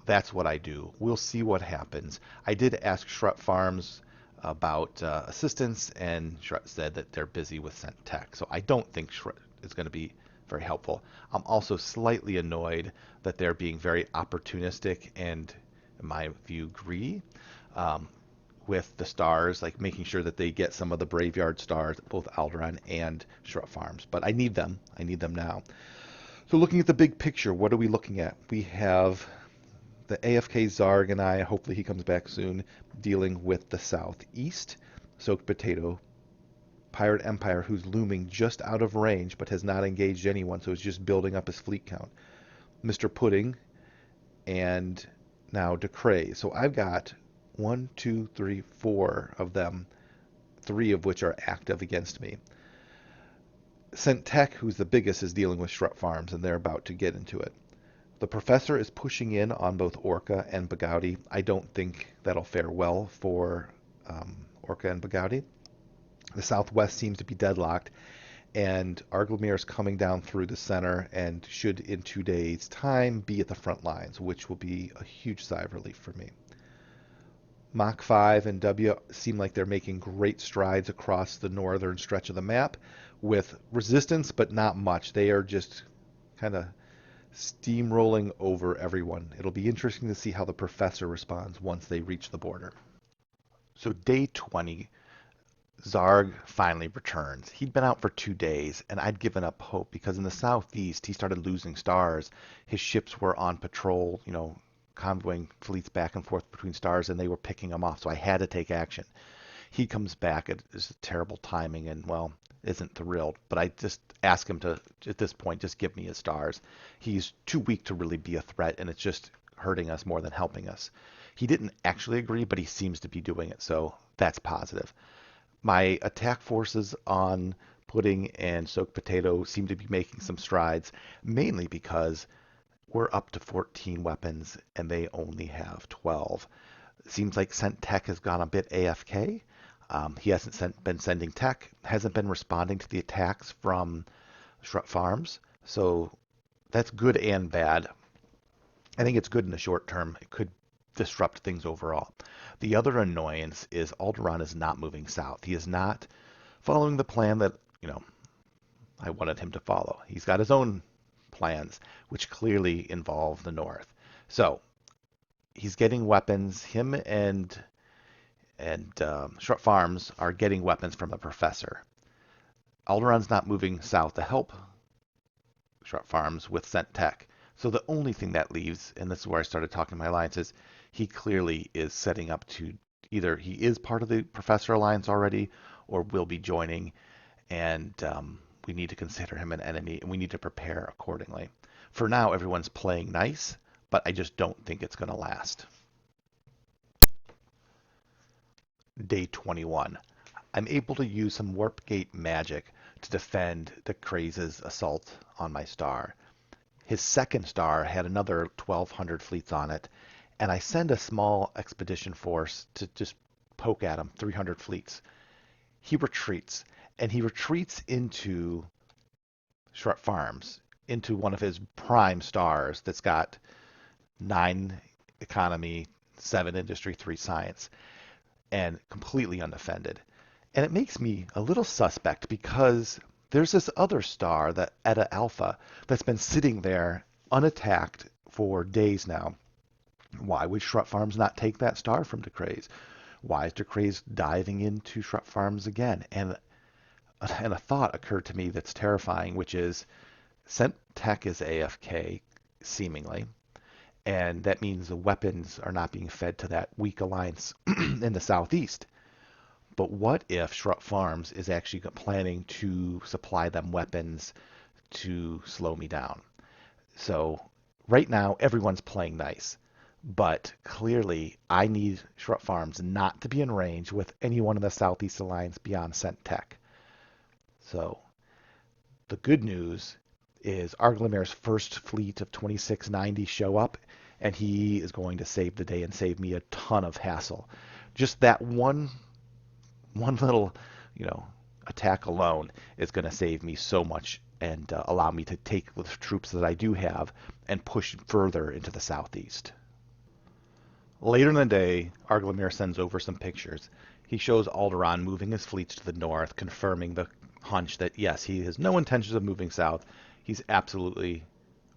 that's what I do. We'll see what happens. I did ask Shrut Farms about assistance, and Shrut said that they're busy with Cent Tech. So I don't think Shrut is going to be very helpful. I'm also slightly annoyed that they're being very opportunistic and, in my view, greedy with the stars, like making sure that they get some of the Braveyard stars, both Alderaan and Shrut Farms. But I need them. I need them now. So looking at the big picture, what are we looking at? We have the AFK Zarg and I, hopefully he comes back soon, dealing with the southeast. Soaked Potato, Pirate Empire, who's looming just out of range but has not engaged anyone, so is just building up his fleet count. Mr. Pudding, and now Decree. So I've got 1, 2, 3, 4 of them, 3 of which are active against me. Cent Tech, who's the biggest, is dealing with Shrut Farms, and they're about to get into it. The Professor is pushing in on both Orca and Bagouti. I don't think that'll fare well for Orca and Bagouti. The Southwest seems to be deadlocked, and Arglamir is coming down through the center and should, in 2 days' time, be at the front lines, which will be a huge sigh of relief for me. Mach 5 and W seem like they're making great strides across the northern stretch of the map with resistance, but not much. They are just kind of steamrolling over everyone. It'll be interesting to see how the Professor responds once they reach the border. So day 20, Zarg finally returns. He'd been out for 2 days, and I'd given up hope because in the southeast he started losing stars. His ships were on patrol, convoying fleets back and forth between stars, and they were picking them off, so I had to take action. He comes back. It is terrible timing, and, well, isn't thrilled, but I just ask him to, at this point, just give me his stars. He's too weak to really be a threat, and it's just hurting us more than helping us. He didn't actually agree, but he seems to be doing it, so that's positive. My attack forces on Pudding and Soaked Potato seem to be making some strides, mainly because we're up to 14 weapons and they only have 12. It seems like Cent Tech has gone a bit AFK. He hasn't been sending tech, hasn't been responding to the attacks from Shrut Farms. So that's good and bad. I think it's good in the short term. It could disrupt things overall. The other annoyance is Alderaan is not moving south. He is not following the plan that, I wanted him to follow. He's got his own plans, which clearly involve the north. So he's getting weapons. Him and Shrut Farms are getting weapons from the Professor. Alderaan's not moving south to help Shrut Farms with Cent Tech. So the only thing that leaves, and this is where I started talking my alliances, he clearly is setting up to either he is part of the Professor Alliance already or will be joining, and we need to consider him an enemy, and we need to prepare accordingly. For now, everyone's playing nice, but I just don't think it's going to last. Day 21. I'm able to use some Warp Gate magic to defend the Craze's assault on my star. His second star had another 1,200 fleets on it, and I send a small expedition force to just poke at him, 300 fleets. He retreats, and he retreats into Shrut Farms, into one of his prime stars that's got 9 economy, 7 industry, 3 science, and completely undefended. And it makes me a little suspect because there's this other star, that Eta Alpha, that's been sitting there unattacked for days now. Why would Shrut Farms not take that star from Decree? Why is Decree diving into Shrut Farms again? And a thought occurred to me that's terrifying, which is Cent Tech is AFK, seemingly, and that means the weapons are not being fed to that weak alliance in the southeast. But what if Shrut Farms is actually planning to supply them weapons to slow me down? So Right now, everyone's playing nice, but clearly I need Shrub Farms not to be in range with anyone in the Southeast Alliance beyond Cent Tech. So the good news is Arglamir's first fleet of 2690 show up, and he is going to save the day and save me a ton of hassle. Just that one little, you know, attack alone is going to save me so much and allow me to take the troops that I do have and push further into the southeast. Later in the day, Arglamir sends over some pictures. He shows Alderaan moving his fleets to the north, confirming the hunch that yes, he has no intentions of moving south. He's absolutely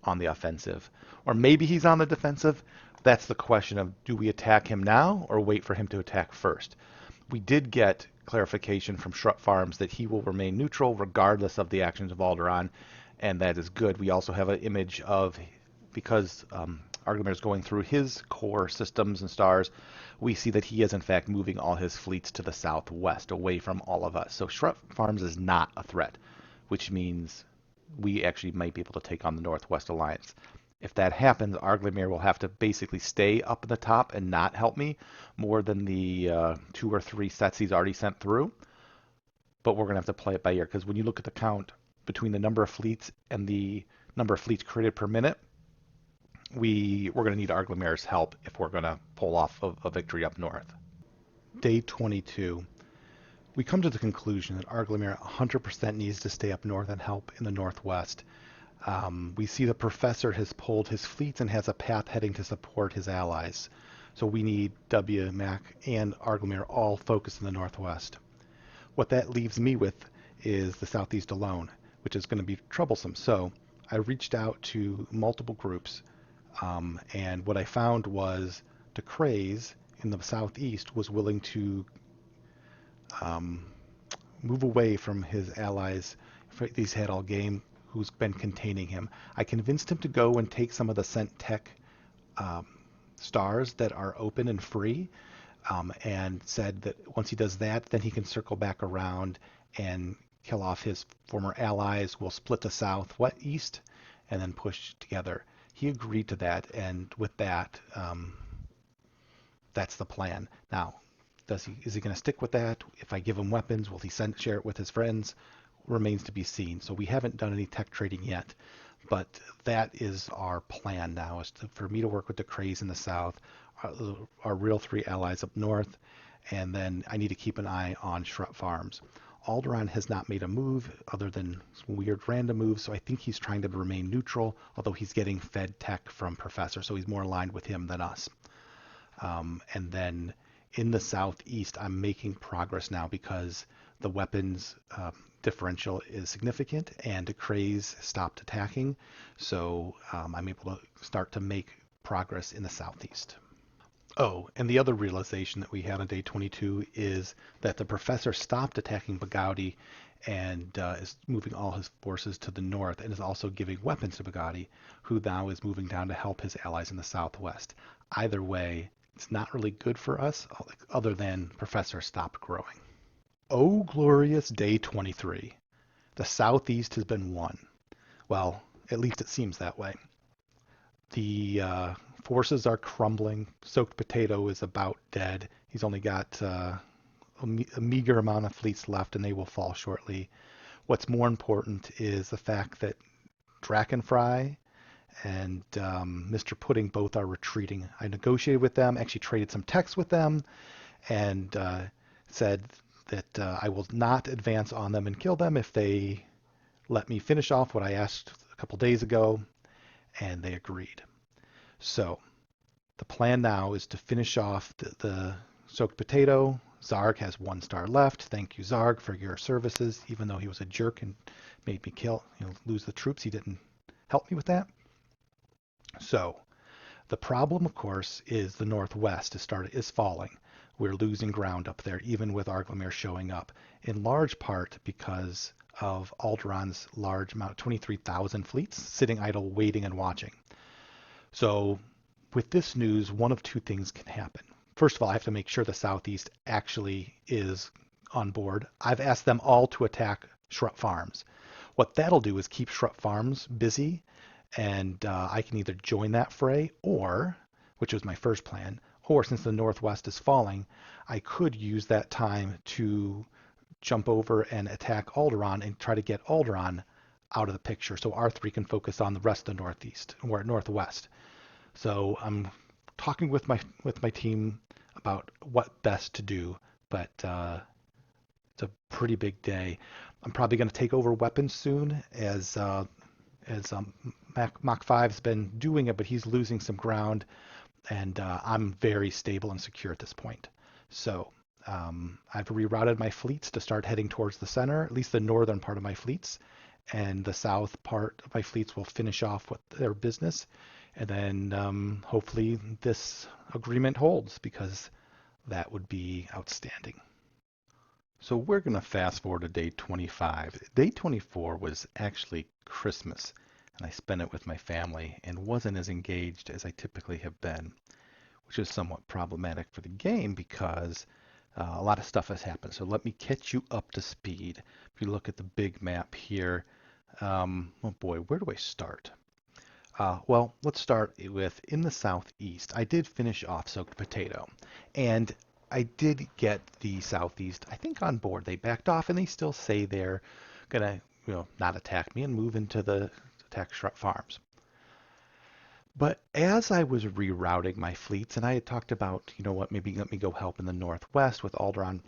on the offensive. Or maybe he's on the defensive. That's the question of, do we attack him now or wait for him to attack first? We did get clarification from Shrub Farms that he will remain neutral regardless of the actions of Alderaan, and that is good. We also have an image of, because Arglamir is going through his core systems and stars, we see that he is in fact moving all his fleets to the southwest, away from all of us. So Shrub Farms is not a threat, which means we actually might be able to take on the Northwest Alliance. If that happens, Arglamir will have to basically stay up in the top and not help me more than the 2 or 3 sets he's already sent through. But we're going to have to play it by ear, because when you look at the count between the number of fleets and the number of fleets created per minute, we're going to need Arglamir's help if we're going to pull off a victory up north. Day 22. We come to the conclusion that Arglamir 100% needs to stay up north and help in the northwest. We see the professor has pulled his fleets and has a path heading to support his allies. So we need W, Mac, and Arglamir all focused in the northwest. What that leaves me with is the southeast alone, which is going to be troublesome. So I reached out to multiple groups, and what I found was DeCraze in the southeast was willing to move away from his allies. He's had all game, who's been containing him. I convinced him to go and take some of the Cent Tech stars that are open and free, and said that once he does that, then he can circle back around and kill off his former allies. We'll split the south, east, and then push together. He agreed to that, and with that, that's the plan. Now, is he going to stick with that? If I give him weapons, will he share it with his friends? Remains to be seen. So we haven't done any tech trading yet, but that is our plan now, is for me to work with the Craze in the south, our real 3 allies up north, and then I need to keep an eye on Shrub Farms. Alderaan has not made a move other than some weird random moves, so I think he's trying to remain neutral, although he's getting fed tech from Professor, so he's more aligned with him than us. And then in the southeast, I'm making progress now because the weapons differential is significant, and Craze stopped attacking, so I'm able to start to make progress in the southeast. Oh, and the other realization that we had on day 22 is that the professor stopped attacking Bugatti and is moving all his forces to the north, and is also giving weapons to Bugatti, who now is moving down to help his allies in the southwest. Either way, it's not really good for us, other than Professor stopped growing. Oh, glorious day 23. The southeast has been won. Well, at least it seems that way. The forces are crumbling. Soaked Potato is about dead. He's only got a meager amount of fleets left, and they will fall shortly. What's more important is the fact that Drakenfry and Mr. Pudding both are retreating. I negotiated with them, actually traded some texts with them, and said that I will not advance on them and kill them if they let me finish off what I asked a couple days ago, and they agreed. So the plan now is to finish off the Soaked Potato. Zarg has 1 star left. Thank you, Zarg, for your services. Even though he was a jerk and made me lose the troops, he didn't help me with that. So the problem, of course, is the northwest is falling. We're losing ground up there, even with Arglamir showing up, in large part because of Alderaan's large amount, 23,000 fleets, sitting idle, waiting and watching. So with this news, one of 2 things can happen. First of all, I have to make sure the southeast actually is on board. I've asked them all to attack Shrub Farms. What that'll do is keep Shrub Farms busy and I can either join that fray, or, which was my first plan, or since the Northwest is falling, I could use that time to jump over and attack Alderaan and try to get Alderaan out of the picture so R3 can focus on the rest of the Northeast or Northwest. So I'm talking with my team about what best to do, but it's a pretty big day. I'm probably going to take over weapons soon, as Mach 5's been doing it, but he's losing some ground, and I'm very stable and secure at this point. So I've rerouted my fleets to start heading towards the center, at least the northern part of my fleets, and the south part of my fleets will finish off with their business, and then hopefully this agreement holds, because that would be outstanding. So we're going to fast forward to day 25. Day 24 was actually Christmas, and I spent it with my family and wasn't as engaged as I typically have been, which is somewhat problematic for the game because a lot of stuff has happened. So let me catch you up to speed. If you look at the big map here, oh boy, where do I start? Well, let's start with in the southeast. I did finish off Soaked Potato, and I did get the southeast, I think, on board. They backed off, and they still say they're gonna, not attack me and move into the attack Shrub Farms. But as I was rerouting my fleets, and I had talked about, what, maybe let me go help in the northwest with Alderaan.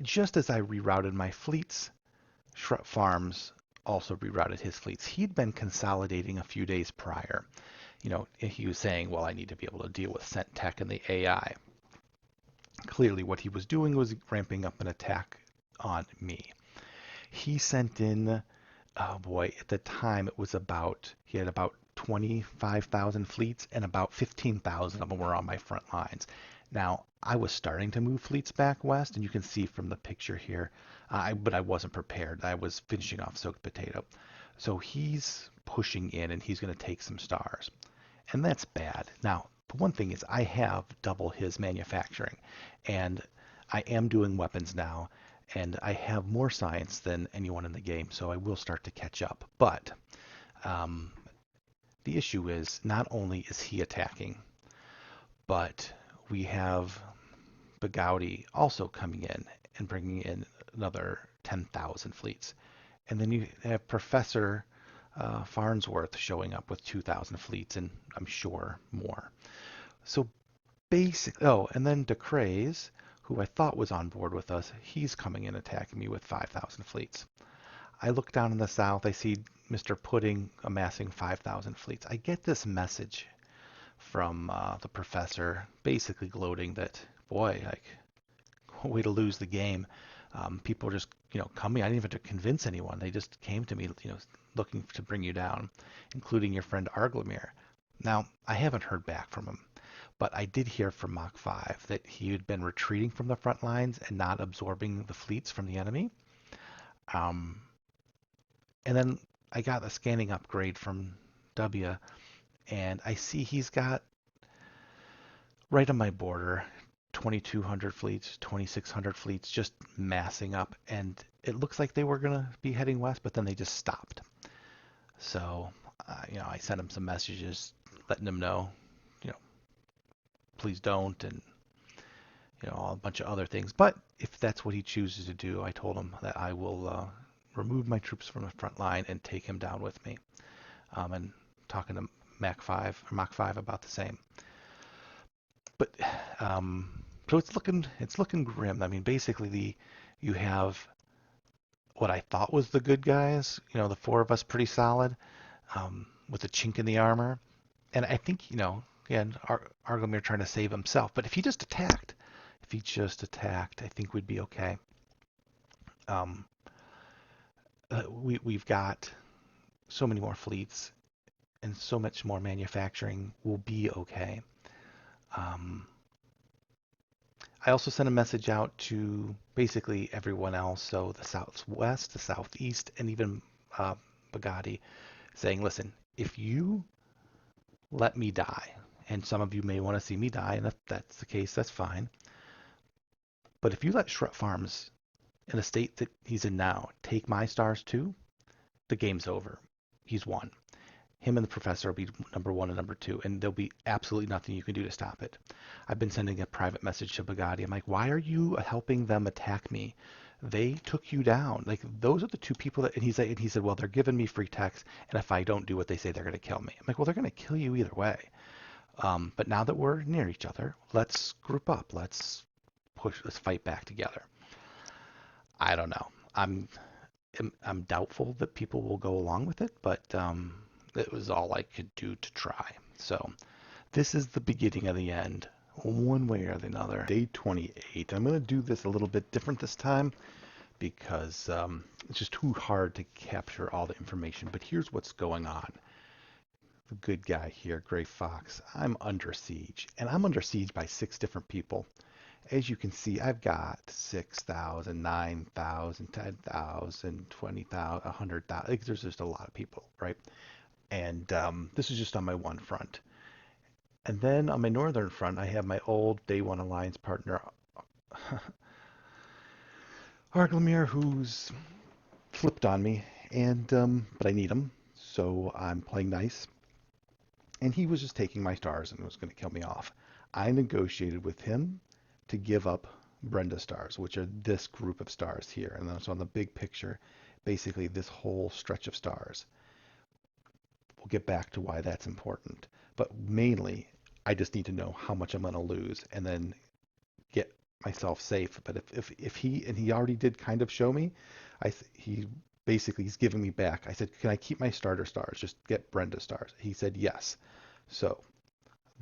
Just as I rerouted my fleets, Shrub Farms also rerouted his fleets. He'd been consolidating a few days prior. He was saying, well, I need to be able to deal with Scent Tech and the AI. Clearly what he was doing was ramping up an attack on me. He sent in, oh boy, at the time he had about 25,000 fleets, and about 15,000 of them were on my front lines. Now, I was starting to move fleets back west, and you can see from the picture here, but I wasn't prepared. I was finishing off Soaked Potato. So he's pushing in, and he's going to take some stars. And that's bad. Now, the one thing is I have double his manufacturing, and I am doing weapons now, and I have more science than anyone in the game, so I will start to catch up. But the issue is not only is he attacking, but we have Bagauti also coming in and bringing in another 10,000 fleets. And then you have Professor Farnsworth showing up with 2,000 fleets, and I'm sure more. So basically, oh, and then DeCraze, who I thought was on board with us, he's coming in attacking me with 5,000 fleets. I look down in the south, I see Mr. Pudding amassing 5,000 fleets. I get this message from the professor basically gloating that, boy, like, way to lose the game. People just, coming. I didn't even have to convince anyone. They just came to me, looking to bring you down, including your friend Arglamir. Now, I haven't heard back from him, but I did hear from Mach 5 that he had been retreating from the front lines and not absorbing the fleets from the enemy. And then I got a scanning upgrade from W, and I see he's got right on my border 2,200 fleets, 2,600 fleets just massing up, and it looks like they were going to be heading west, but then they just stopped. So, I sent him some messages letting him know, please don't, and, a bunch of other things. But if that's what he chooses to do, I told him that I will remove my troops from the front line and take him down with me. And talking to Mach 5 about the same. But so it's looking grim. I mean, basically you have what I thought was the good guys. The four of us pretty solid, with a chink in the armor. And I think again, Argomir trying to save himself. But if he just attacked, I think we'd be okay. We've got so many more fleets and so much more manufacturing. We'll be okay. I also sent a message out to basically everyone else, so the southwest, the southeast, and even Bagauti, saying, listen, if you let me die, and some of you may want to see me die, and if that's the case, that's fine. But if you let Shrub Farms, in the state that he's in now, take my stars too, the game's over. He's won. Him and the professor will be number one and number two, and there'll be absolutely nothing you can do to stop it. I've been sending a private message to Bugatti. I'm like, why are you helping them attack me? They took you down. Like those are the two people that. And he's like, and he said, well, they're giving me free text, and if I don't do what they say, they're going to kill me. I'm like, well, they're going to kill you either way. But now that we're near each other, let's group up. Let's push. Let's fight back together. I don't know. I'm doubtful that people will go along with it, but it was all I could do to try. So this is the beginning of the end, one way or the other. Day 28. I'm going to do this a little bit different this time because it's just too hard to capture all the information. But here's what's going on. The good guy here, Gray Fox. I'm under siege, and I'm under siege by 6 different people. As you can see, I've got 6,000, 9,000, 10,000, 20,000, 100,000. Like, there's just a lot of people, right? And this is just on my one front. And then on my northern front, I have my old Day One Alliance partner, Arglemir, who's flipped on me, and but I need him, so I'm playing nice. And he was just taking my stars and was going to kill me off. I negotiated with him to give up Brenda stars, which are this group of stars here. And then so on the big picture, basically this whole stretch of stars. We'll get back to why that's important. But mainly, I just need to know how much I'm going to lose and then get myself safe. But if he, and he already did kind of show me, he basically he's giving me back. I said, can I keep my starter stars? Just get Brenda stars. He said yes. So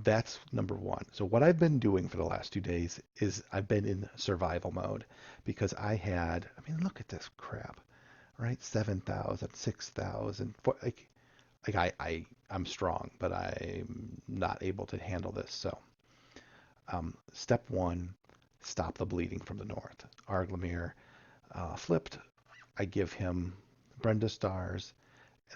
that's number one. So what I've been doing for the last 2 days is I've been in survival mode because I mean, look at this crap, right? 7,000, 6,000. I'm strong, but I'm not able to handle this. So step one, stop the bleeding from the north. Arglemir flipped. I give him Brenda stars.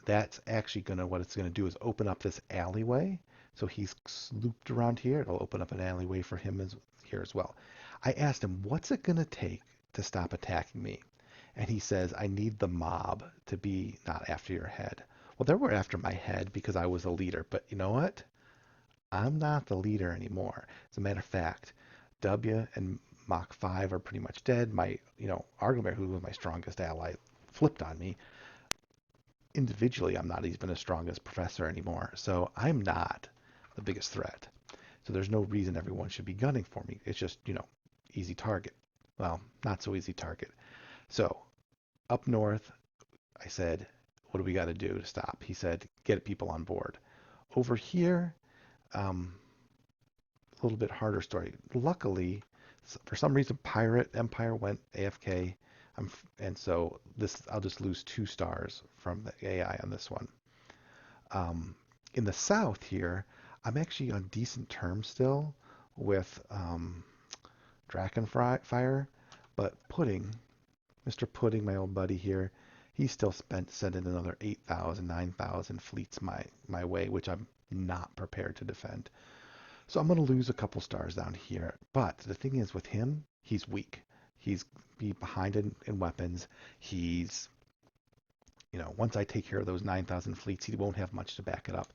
That's actually what it's gonna do is open up this alleyway. So he's looped around here. It'll open up an alleyway for him here as well. I asked him, what's it gonna take to stop attacking me? And he says, I need the mob to be not after your head. Well, they were after my head because I was a leader, but you know what? I'm not the leader anymore. As a matter of fact, W and Mach 5 are pretty much dead. My, Argomir, who was my strongest ally, flipped on me. Individually, I'm not even as strong as Professor anymore, so I'm not the biggest threat. So there's no reason everyone should be gunning for me. It's just, easy target. Well, not so easy target. So up north, I said, what do we got to do to stop? He said, get people on board. Over here, a little bit harder story. Luckily, for some reason, Pirate Empire went AFK. And so I'll just lose 2 stars from the AI on this one. In the south here, I'm actually on decent terms still with Dragonfire, but Mr. Pudding, my old buddy here, he still sending another 8,000, 9,000 fleets my way, which I'm not prepared to defend. So I'm going to lose a couple stars down here. But the thing is with him, he's weak. He's behind in weapons. He's, once I take care of those 9,000 fleets, he won't have much to back it up.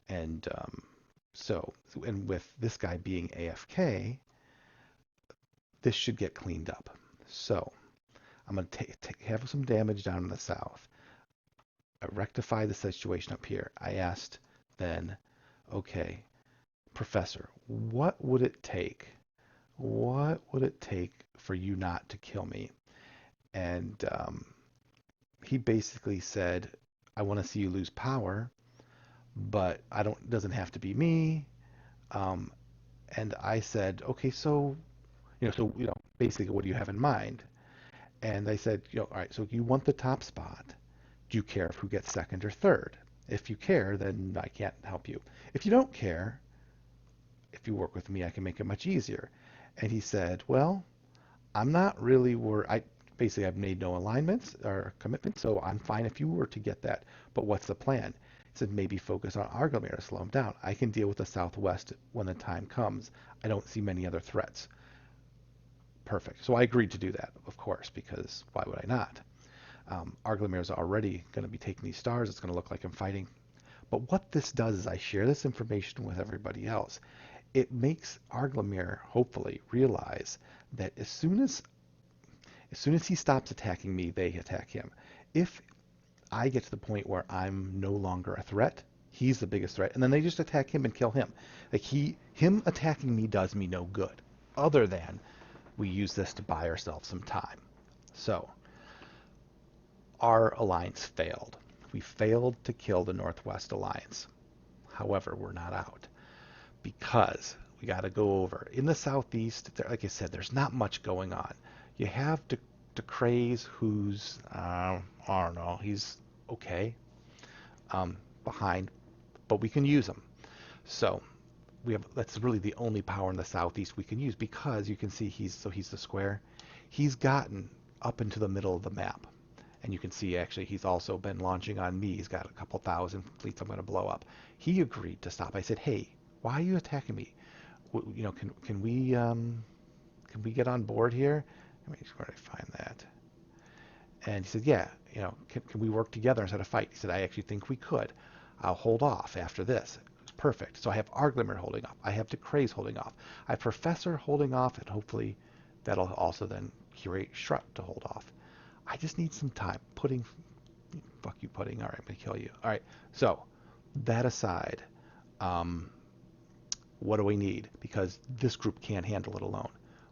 And and with this guy being AFK, this should get cleaned up. So I'm going to have some damage down in the south. I rectify the situation up here. I asked then, okay, Professor, what would it take? What would it take for you not to kill me? And he basically said, I want to see you lose power, but it doesn't have to be me. And I said, okay, so, basically, what do you have in mind? And they said, all right, so you want the top spot. Do you care who gets second or third? If you care, then I can't help you. If you don't care, if you work with me, I can make it much easier. And he said, well, I'm not really worried. I've made no alignments or commitments, so I'm fine if you were to get that. But what's the plan? He said, maybe focus on Argomir to slow him down. I can deal with the Southwest when the time comes. I don't see many other threats. Perfect. So I agreed to do that, of course, because why would I not? Argomir is already going to be taking these stars. It's going to look like I'm fighting. But what this does is I share this information with everybody else. It makes Arglamir hopefully realize that as soon as he stops attacking me, they attack him. If I get to the point where I'm no longer a threat, he's the biggest threat, and then they just attack him and kill him. Like him attacking me does me no good, other than we use this to buy ourselves some time. So our alliance failed. We failed to kill the Northwest Alliance. However, we're not out because we got to go over in the southeast. Like I said, there's not much going on. You have to Craze, who's I don't know, he's okay behind, but we can use him. So that's really the only power in the southeast we can use because you can see he's the square. He's gotten up into the middle of the map. And you can see actually he's also been launching on me. He's got a couple thousand fleets I'm going to blow up. He agreed to stop. I said, "Hey, why are you attacking me? Can we get on board here?" Let me just where did I find that? And he said, "Yeah, can we work together instead of fight?" He said, "I actually think we could. I'll hold off after this." Perfect. So I have Arglimmer holding off. I have DeCraze holding off. I have Professor holding off, and hopefully that'll also then curate Shrut to hold off. I just need some time. Pudding, fuck you, Pudding. All right, I'm gonna kill you. All right. So that aside, what do we need? Because this group can't handle it alone.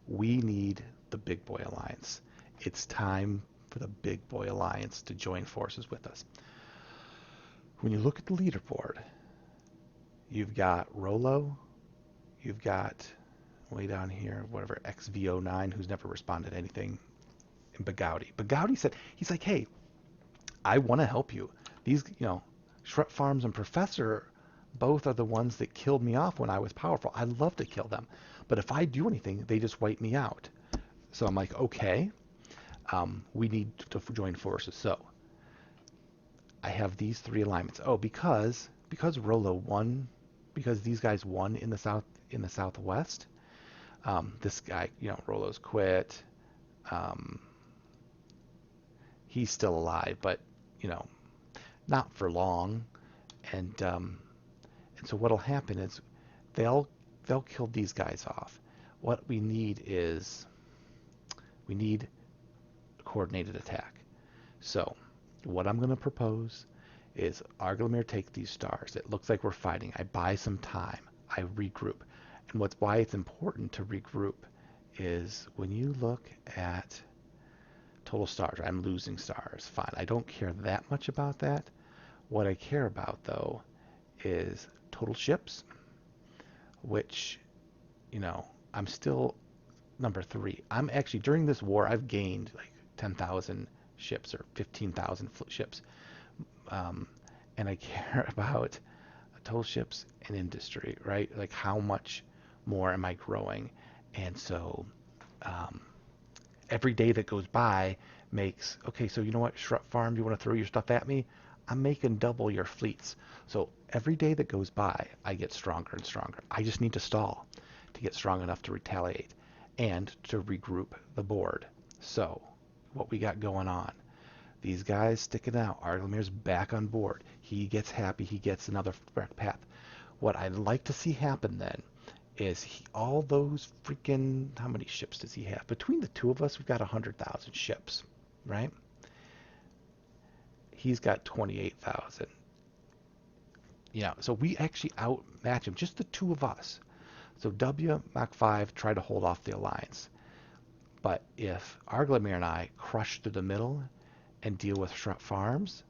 We need the Big Boy Alliance. It's time for the Big Boy Alliance to join forces with us. When you look at the leaderboard, you've got Rolo, you've got way down here, whatever, XVO9, who's never responded to anything, and Bagouti. Bagouti said, he's like, "Hey, I want to help you. These, Shrut Farms and Professor both are the ones that killed me off when I was powerful. I'd love to kill them. But if I do anything, they just wipe me out." So I'm like, okay, we need to join forces. So I have these three alignments. Oh, because Rolo won, because these guys won in the southwest. This guy, Rolo's quit. Um, he's still alive, but not for long. And so what'll happen is they'll kill these guys off. What we need is a coordinated attack. So what I'm going to propose is Arglamir take these stars. It looks like we're fighting. I buy some time. I regroup. And why it's important to regroup is when you look at total stars, I'm losing stars. Fine. I don't care that much about that. What I care about, though, is total ships, which, I'm still number 3. I'm actually, during this war, I've gained like 10,000 ships or 15,000 ships. And I care about total ships and industry, right? Like how much more am I growing? And so every day that goes by makes, okay, so you know what, Shrut Farm, you want to throw your stuff at me? I'm making double your fleets. So every day that goes by, I get stronger and stronger. I just need to stall to get strong enough to retaliate and to regroup the board. So what we got going on, these guys sticking out. Arglamir's back on board. He gets happy. He gets another path. What I'd like to see happen then is all those freaking, how many ships does he have? Between the two of us, we've got 100,000 ships, right? He's got 28,000. So we actually outmatch him, just the two of us. So W, Mach 5, try to hold off the alliance. But if Arglamir and I crush through the middle and deal with Shrut Farms,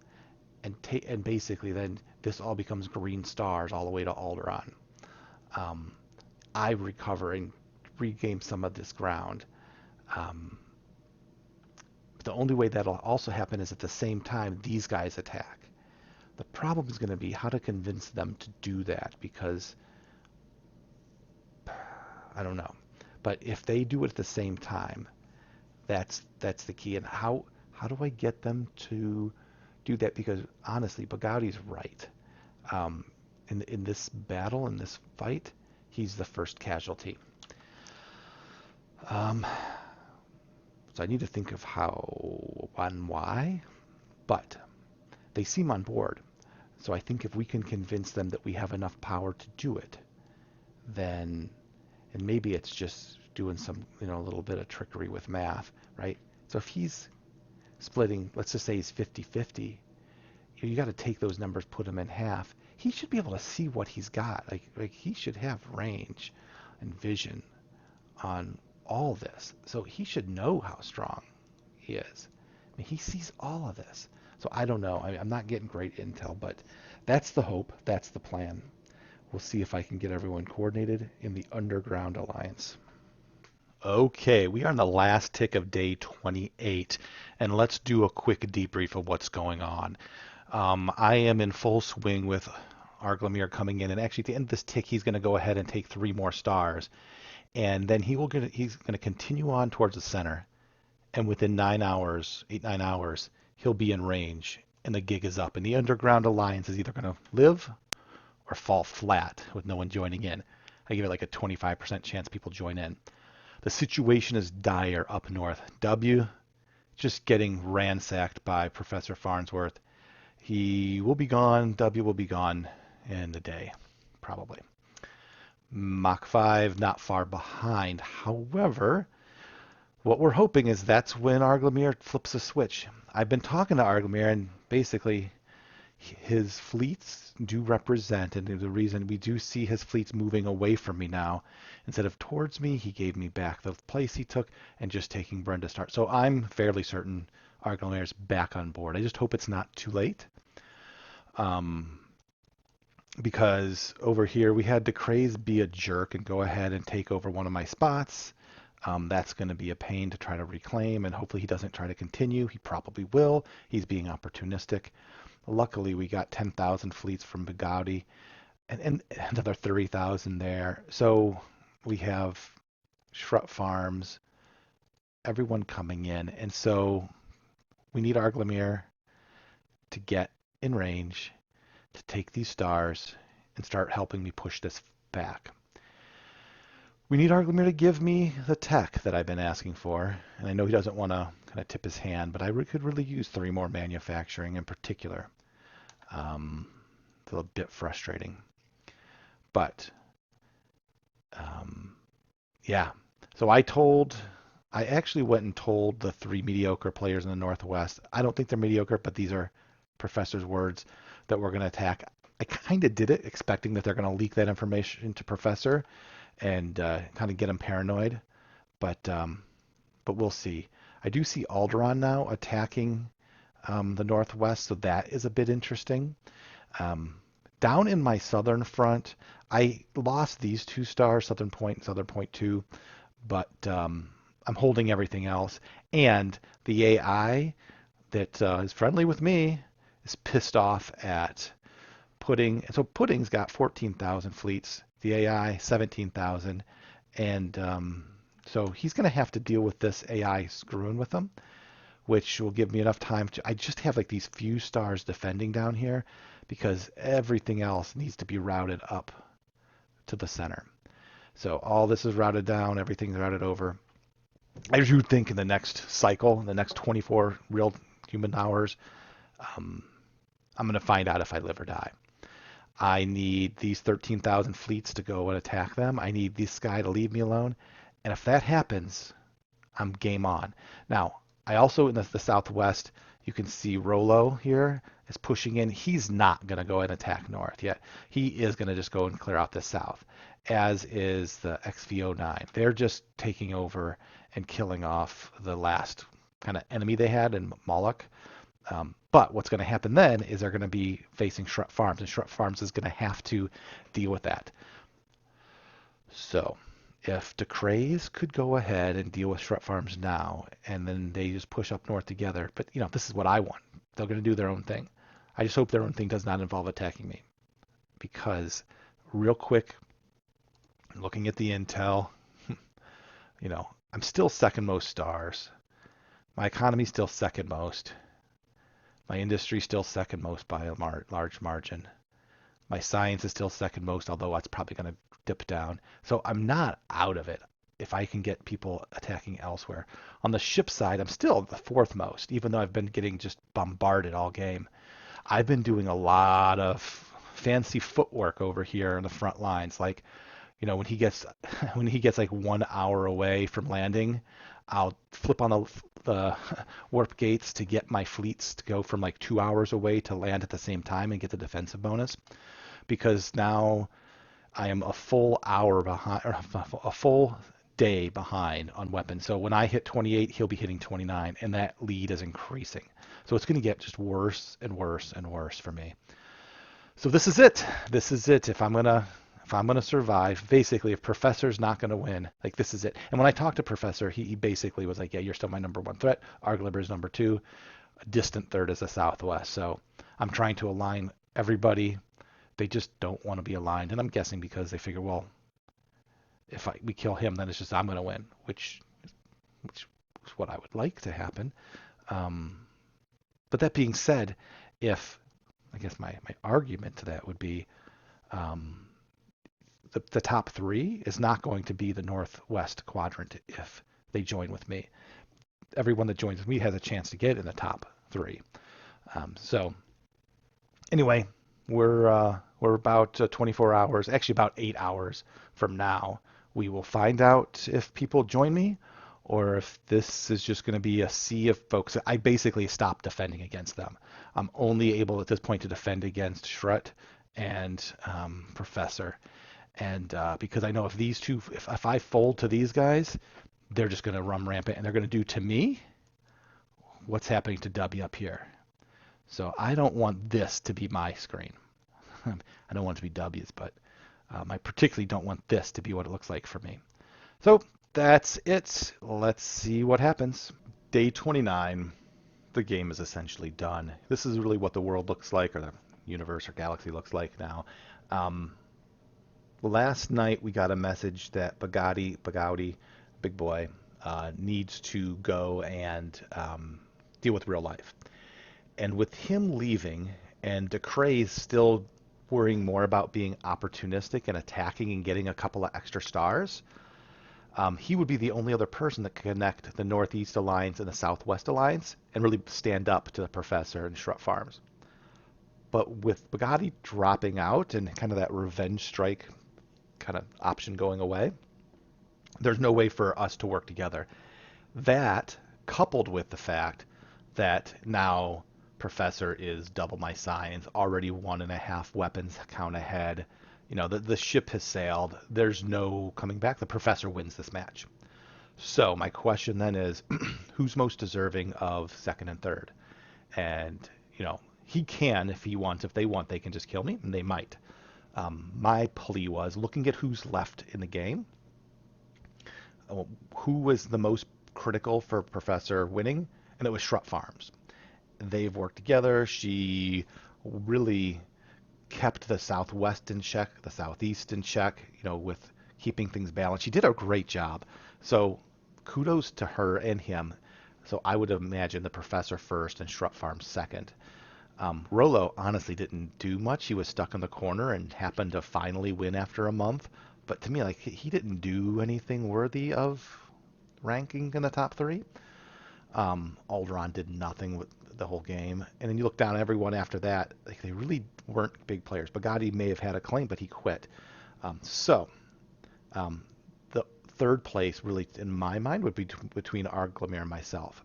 and basically then this all becomes green stars all the way to Alderaan. I recover and regain some of this ground. But the only way that'll also happen is at the same time these guys attack. The problem is going to be how to convince them to do that, because I don't know. But if they do it at the same time, that's the key. And how do I get them to do that? Because honestly, Bagouti's right. In this battle, in this fight, he's the first casualty. So I need to think of how and why, but they seem on board. So I think if we can convince them that we have enough power to do it, then, and maybe it's just doing some, a little bit of trickery with math, right? So if he's splitting, let's just say he's 50-50, you got to take those numbers, put them in half. He should be able to see what he's got. Like he should have range and vision on all this. So he should know how strong he is. I mean, he sees all of this. So I don't know. I'm not getting great intel, but that's the hope. That's the plan. We'll see if I can get everyone coordinated in the Underground Alliance. Okay, we are on the last tick of day 28, and let's do a quick debrief of what's going on. I am in full swing with Arglamir coming in, and actually at the end of this tick, he's going to go ahead and take 3 more stars, and then he's going to continue on towards the center, and within 9 hours, 8-9 hours, he'll be in range, and the gig is up, and the Underground Alliance is either going to live or fall flat with no one joining in. I give it like a 25% chance people join in. The situation is dire up north. W just getting ransacked by Professor Farnsworth. He will be gone. W will be gone in a day, probably. Mach 5 not far behind. However, what we're hoping is that's when Arglamir flips a switch. I've been talking to Arglamir, and basically his fleets do represent, and the reason we do see his fleets moving away from me now, instead of towards me, he gave me back the place he took and just taking Brenda start. So I'm fairly certain Arglamir's back on board. I just hope it's not too late. Because over here we had DeCraze be a jerk and go ahead and take over one of my spots. That's going to be a pain to try to reclaim, and hopefully he doesn't try to continue. He probably will. He's being opportunistic. Luckily, we got 10,000 fleets from Bugatti and another 30,000 there. So we have Shrub Farms, everyone coming in. And so we need Arglamir to get in range, to take these stars and start helping me push this back. We need Arglamir to give me the tech that I've been asking for. And I know he doesn't want to kind of tip his hand, but I could really use 3 more manufacturing in particular. It's a bit frustrating. But, yeah. So I actually went and told the 3 mediocre players in the Northwest. I don't think they're mediocre, but these are Professor's words that we're going to attack. I kind of did it expecting that they're going to leak that information to Professor and kind of get him paranoid. But we'll see. I do see Alderaan now attacking the Northwest, so that is a bit interesting. Down in my southern front, I lost these 2 stars, Southern Point and Southern Point 2, but I'm holding everything else. And the AI that is friendly with me is pissed off at Pudding. So Pudding's got 14,000 fleets, the AI 17,000, and so he's going to have to deal with this AI screwing with them, which will give me enough time to, I just have like these few stars defending down here because everything else needs to be routed up to the center. So all this is routed down, everything's routed over. I do think in the next cycle, in the next 24 real human hours, I'm going to find out if I live or die. I need these 13,000 fleets to go and attack them. I need this guy to leave me alone. And if that happens, I'm game on. Now, I also, in the southwest, you can see Rollo here is pushing in. He's not going to go and attack north yet. He is going to just go and clear out the south, as is the XV09. They're just taking over and killing off the last kind of enemy they had in Moloch. But what's going to happen then is they're going to be facing Shrub Farms, and Shrub Farms is going to have to deal with that. So if DeCraze could go ahead and deal with Shrub Farms now, and then they just push up north together, but this is what I want. They're going to do their own thing. I just hope their own thing does not involve attacking me, because real quick, looking at the intel, I'm still second most stars. My economy's still second most. My industry's still second most by a large margin. My science is still second most, although that's probably going to dip down. So I'm not out of it if I can get people attacking elsewhere. On the ship side, I'm still the 4th most, even though I've been getting just bombarded all game. I've been doing a lot of fancy footwork over here in the front lines. Like, when he gets when he gets like 1 hour away from landing, I'll flip on the warp gates to get my fleets to go from like 2 hours away to land at the same time and get the defensive bonus. Because now I am a full hour behind, or a full day behind on weapons. So when I hit 28, he'll be hitting 29, and that lead is increasing. So it's going to get just worse and worse and worse for me. So this is it. This is it. If I'm gonna survive, basically, if Professor's not gonna win, like this is it. And when I talked to Professor, he basically was like, "Yeah, you're still my number one threat. Arglimmer is number two. A distant third is the Southwest." So I'm trying to align everybody. They just don't want to be aligned, and I'm guessing because they figure, well, if we kill him, then it's just I'm gonna win, which is what I would like to happen. Um, but that being said, if I guess my argument to that would be um, the top three is not going to be the northwest quadrant if they join with me. Everyone that joins with me has a chance to get in the top three. So anyway, we're about 24 hours, actually about 8 hours from now. We will find out if people join me or if this is just going to be a sea of folks. I basically stopped defending against them. I'm only able at this point to defend against Shrut and Professor. And because I know if these two, if I fold to these guys, they're just going to run rampant and they're going to do to me what's happening to W up here. So I don't want this to be my screen. I don't want it to be W's, but I particularly don't want this to be what it looks like for me. So that's it. Let's see what happens. Day 29, the game is essentially done. This is really what the world looks like, or the universe or galaxy looks like now. Last night we got a message that Bagauti, big boy, needs to go and deal with real life. And with him leaving and DeCray's still worrying more about being opportunistic and attacking and getting a couple of extra stars, he would be the only other person that could connect the Northeast Alliance and the Southwest Alliance and really stand up to the Professor and Shrut Farms. But with Bagauti dropping out and kind of that revenge strike kind of option going away, there's no way for us to work together. That, coupled with the fact that now Professor is double my science, already 1.5 weapons count ahead. The ship has sailed. There's no coming back. The Professor wins this match. So my question then is, who's most deserving of second and third? And, he can, if he wants, if they want, they can just kill me, and they might. My plea was looking at who's left in the game, who was the most critical for Professor winning, and it was Shrut Farms. They've worked together. She really kept the Southwest in check, the Southeast in check, with keeping things balanced. She did a great job. So kudos to her and him. So I would imagine the Professor first and Shrut Farms second. Rollo honestly didn't do much. He was stuck in the corner and happened to finally win after a month. But to me, like, he didn't do anything worthy of ranking in the top three. Alderaan did nothing with the whole game. And then you look down at everyone after that, like, they really weren't big players. Bagauti may have had a claim, but he quit. The third place, really, in my mind, would be between Arglimir and myself.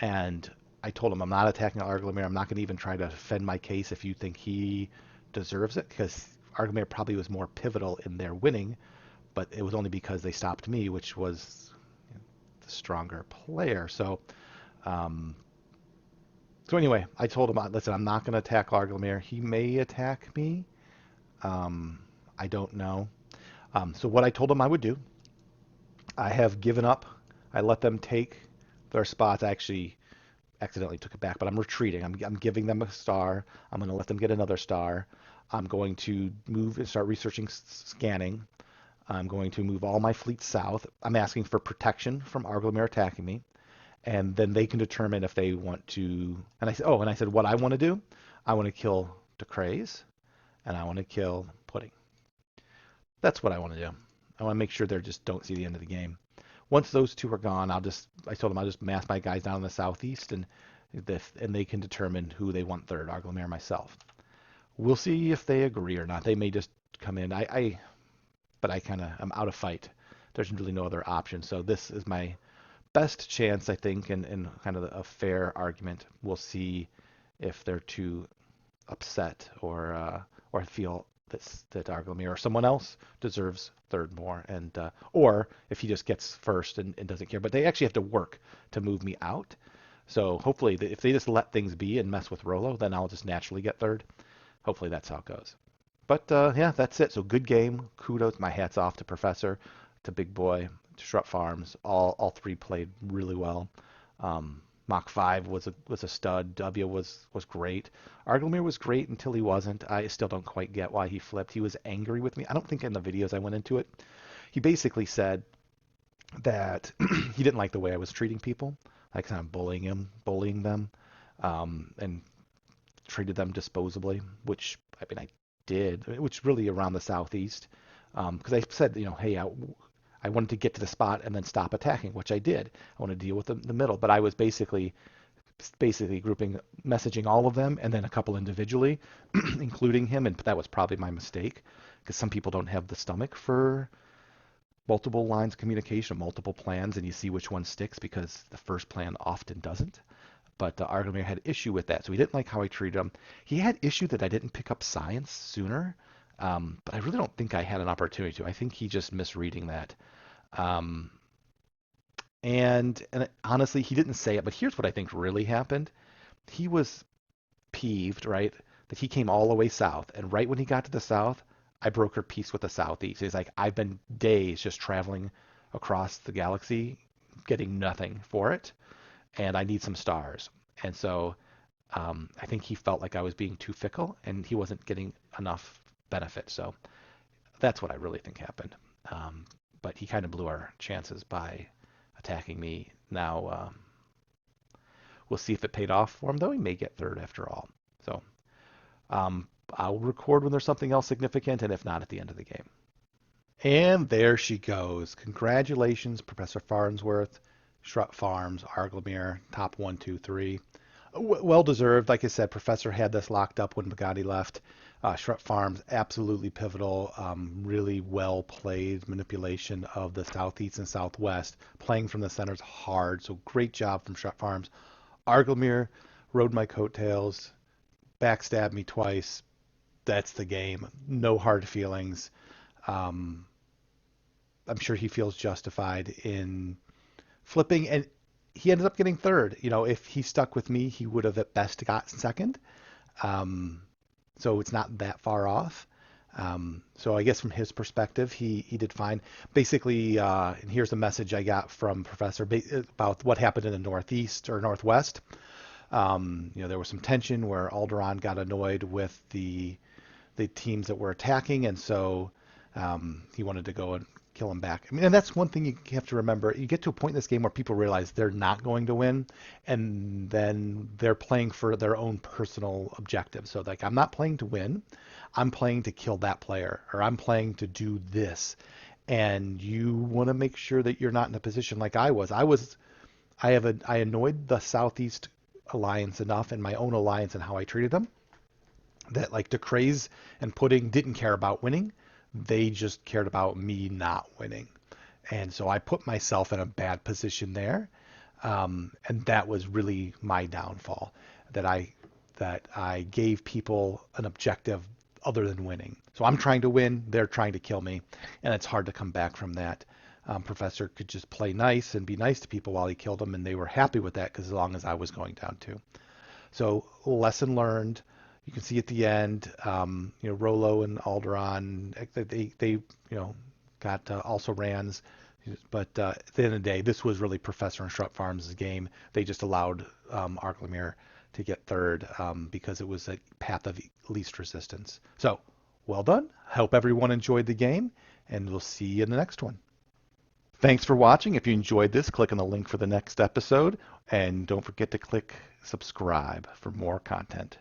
And I told him I'm not attacking Arglimir. I'm not going to even try to defend my case if you think he deserves it, because Arglimir probably was more pivotal in their winning, but it was only because they stopped me, which was the stronger player. So anyway, I told him, listen, I'm not going to attack Arglimir. He may attack me. I don't know. So what I told him I would do, I have given up. I let them take their spots. I actually accidentally took it back, but I'm retreating. I'm giving them a star. I'm going to let them get another star. I'm going to move and start researching scanning. I'm going to move all my fleets south. I'm asking for protection from Arglimir attacking me, and then they can determine if they want to. And I said, what I want to do, I want to kill DeCraze, and I want to kill Pudding. That's what I want to do. I want to make sure they just don't see the end of the game. Once those two are gone, I told them I'll just mass my guys down in the southeast and and they can determine who they want third, Arglemere or myself. We'll see if they agree or not. They may just come in. But I kind of am out of fight. There's really no other option. So this is my best chance, I think, in kind of a fair argument. We'll see if they're too upset or feel that Arglemere or someone else deserves third more, and or if he just gets first and doesn't care. But they actually have to work to move me out. So hopefully, if they just let things be and mess with Rolo, then I'll just naturally get third. Hopefully that's how it goes. But yeah, that's it. So good game. Kudos. My hat's off to Professor, to Big Boy, to Shrub Farms. All three played really well. Mach 5 was a stud. W was great. Arglemere was great until he wasn't. I still don't quite get why he flipped. He was angry with me. I don't think in the videos I went into it. He basically said that he didn't like the way I was treating people, like kind of bullying them, and treated them disposably, which I mean I did, which really around the southeast, because I said, hey, I wanted to get to the spot and then stop attacking, which I did. I want to deal with the middle, but I was basically grouping, messaging all of them and then a couple individually, including him, and that was probably my mistake because some people don't have the stomach for multiple lines of communication, multiple plans, and you see which one sticks because the first plan often doesn't. But Arglemere had issue with that, so he didn't like how I treated him. He had issue that I didn't pick up science sooner, but I really don't think I had an opportunity to. I think he just misreading that. Um, and honestly, he didn't say it, but here's what I think really happened. He was peeved, right, that he came all the way south, and right when he got to the south, I brokered peace with the southeast. He's like, I've been days just traveling across the galaxy, getting nothing for it, and I need some stars. And so I think he felt like I was being too fickle, and he wasn't getting enough benefit. So that's what I really think happened. But he kind of blew our chances by attacking me. Now we'll see if it paid off for him, though he may get third after all. So I'll record when there's something else significant, and if not, at the end of the game. And there she goes. Congratulations, Professor Farnsworth, Shrub Farms, Arglemere, top 1, 2, 3. Well deserved. Like I said, Professor had this locked up when Bugatti left. Shrub Farms, absolutely pivotal. Really well played manipulation of the southeast and southwest. Playing from the center is hard, so great job from Shrub Farms. Arglemere rode my coattails, backstabbed me twice. That's the game. No hard feelings. I'm sure he feels justified in flipping, and he ended up getting third. If he stuck with me, he would have at best got second. So it's not that far off. So I guess from his perspective, he did fine. Basically, and here's the message I got from Professor about what happened in the Northeast or Northwest. There was some tension where Alderaan got annoyed with the teams that were attacking, and so he wanted to go and kill him back. I mean, and that's one thing you have to remember. You get to a point in this game where people realize they're not going to win, and then they're playing for their own personal objectives. So, like, I'm not playing to win. I'm playing to kill that player, or I'm playing to do this. And you want to make sure that you're not in a position like I was. I annoyed the Southeast Alliance enough in my own alliance and how I treated them that, like, DeCraze and Pudding didn't care about winning. They just cared about me not winning. And so I put myself in a bad position there. And that was really my downfall, that I gave people an objective other than winning. So I'm trying to win, they're trying to kill me, and it's hard to come back from that. Professor could just play nice and be nice to people while he killed them, and they were happy with that because as long as I was going down too. So lesson learned. You can see at the end, Rolo and Alderaan, they got also Rans. But at the end of the day, this was really Professor and Shrub Farms' game. They just allowed Arglemere to get third because it was a path of least resistance. So, well done. I hope everyone enjoyed the game, and we'll see you in the next one. Thanks for watching. If you enjoyed this, click on the link for the next episode, and don't forget to click subscribe for more content.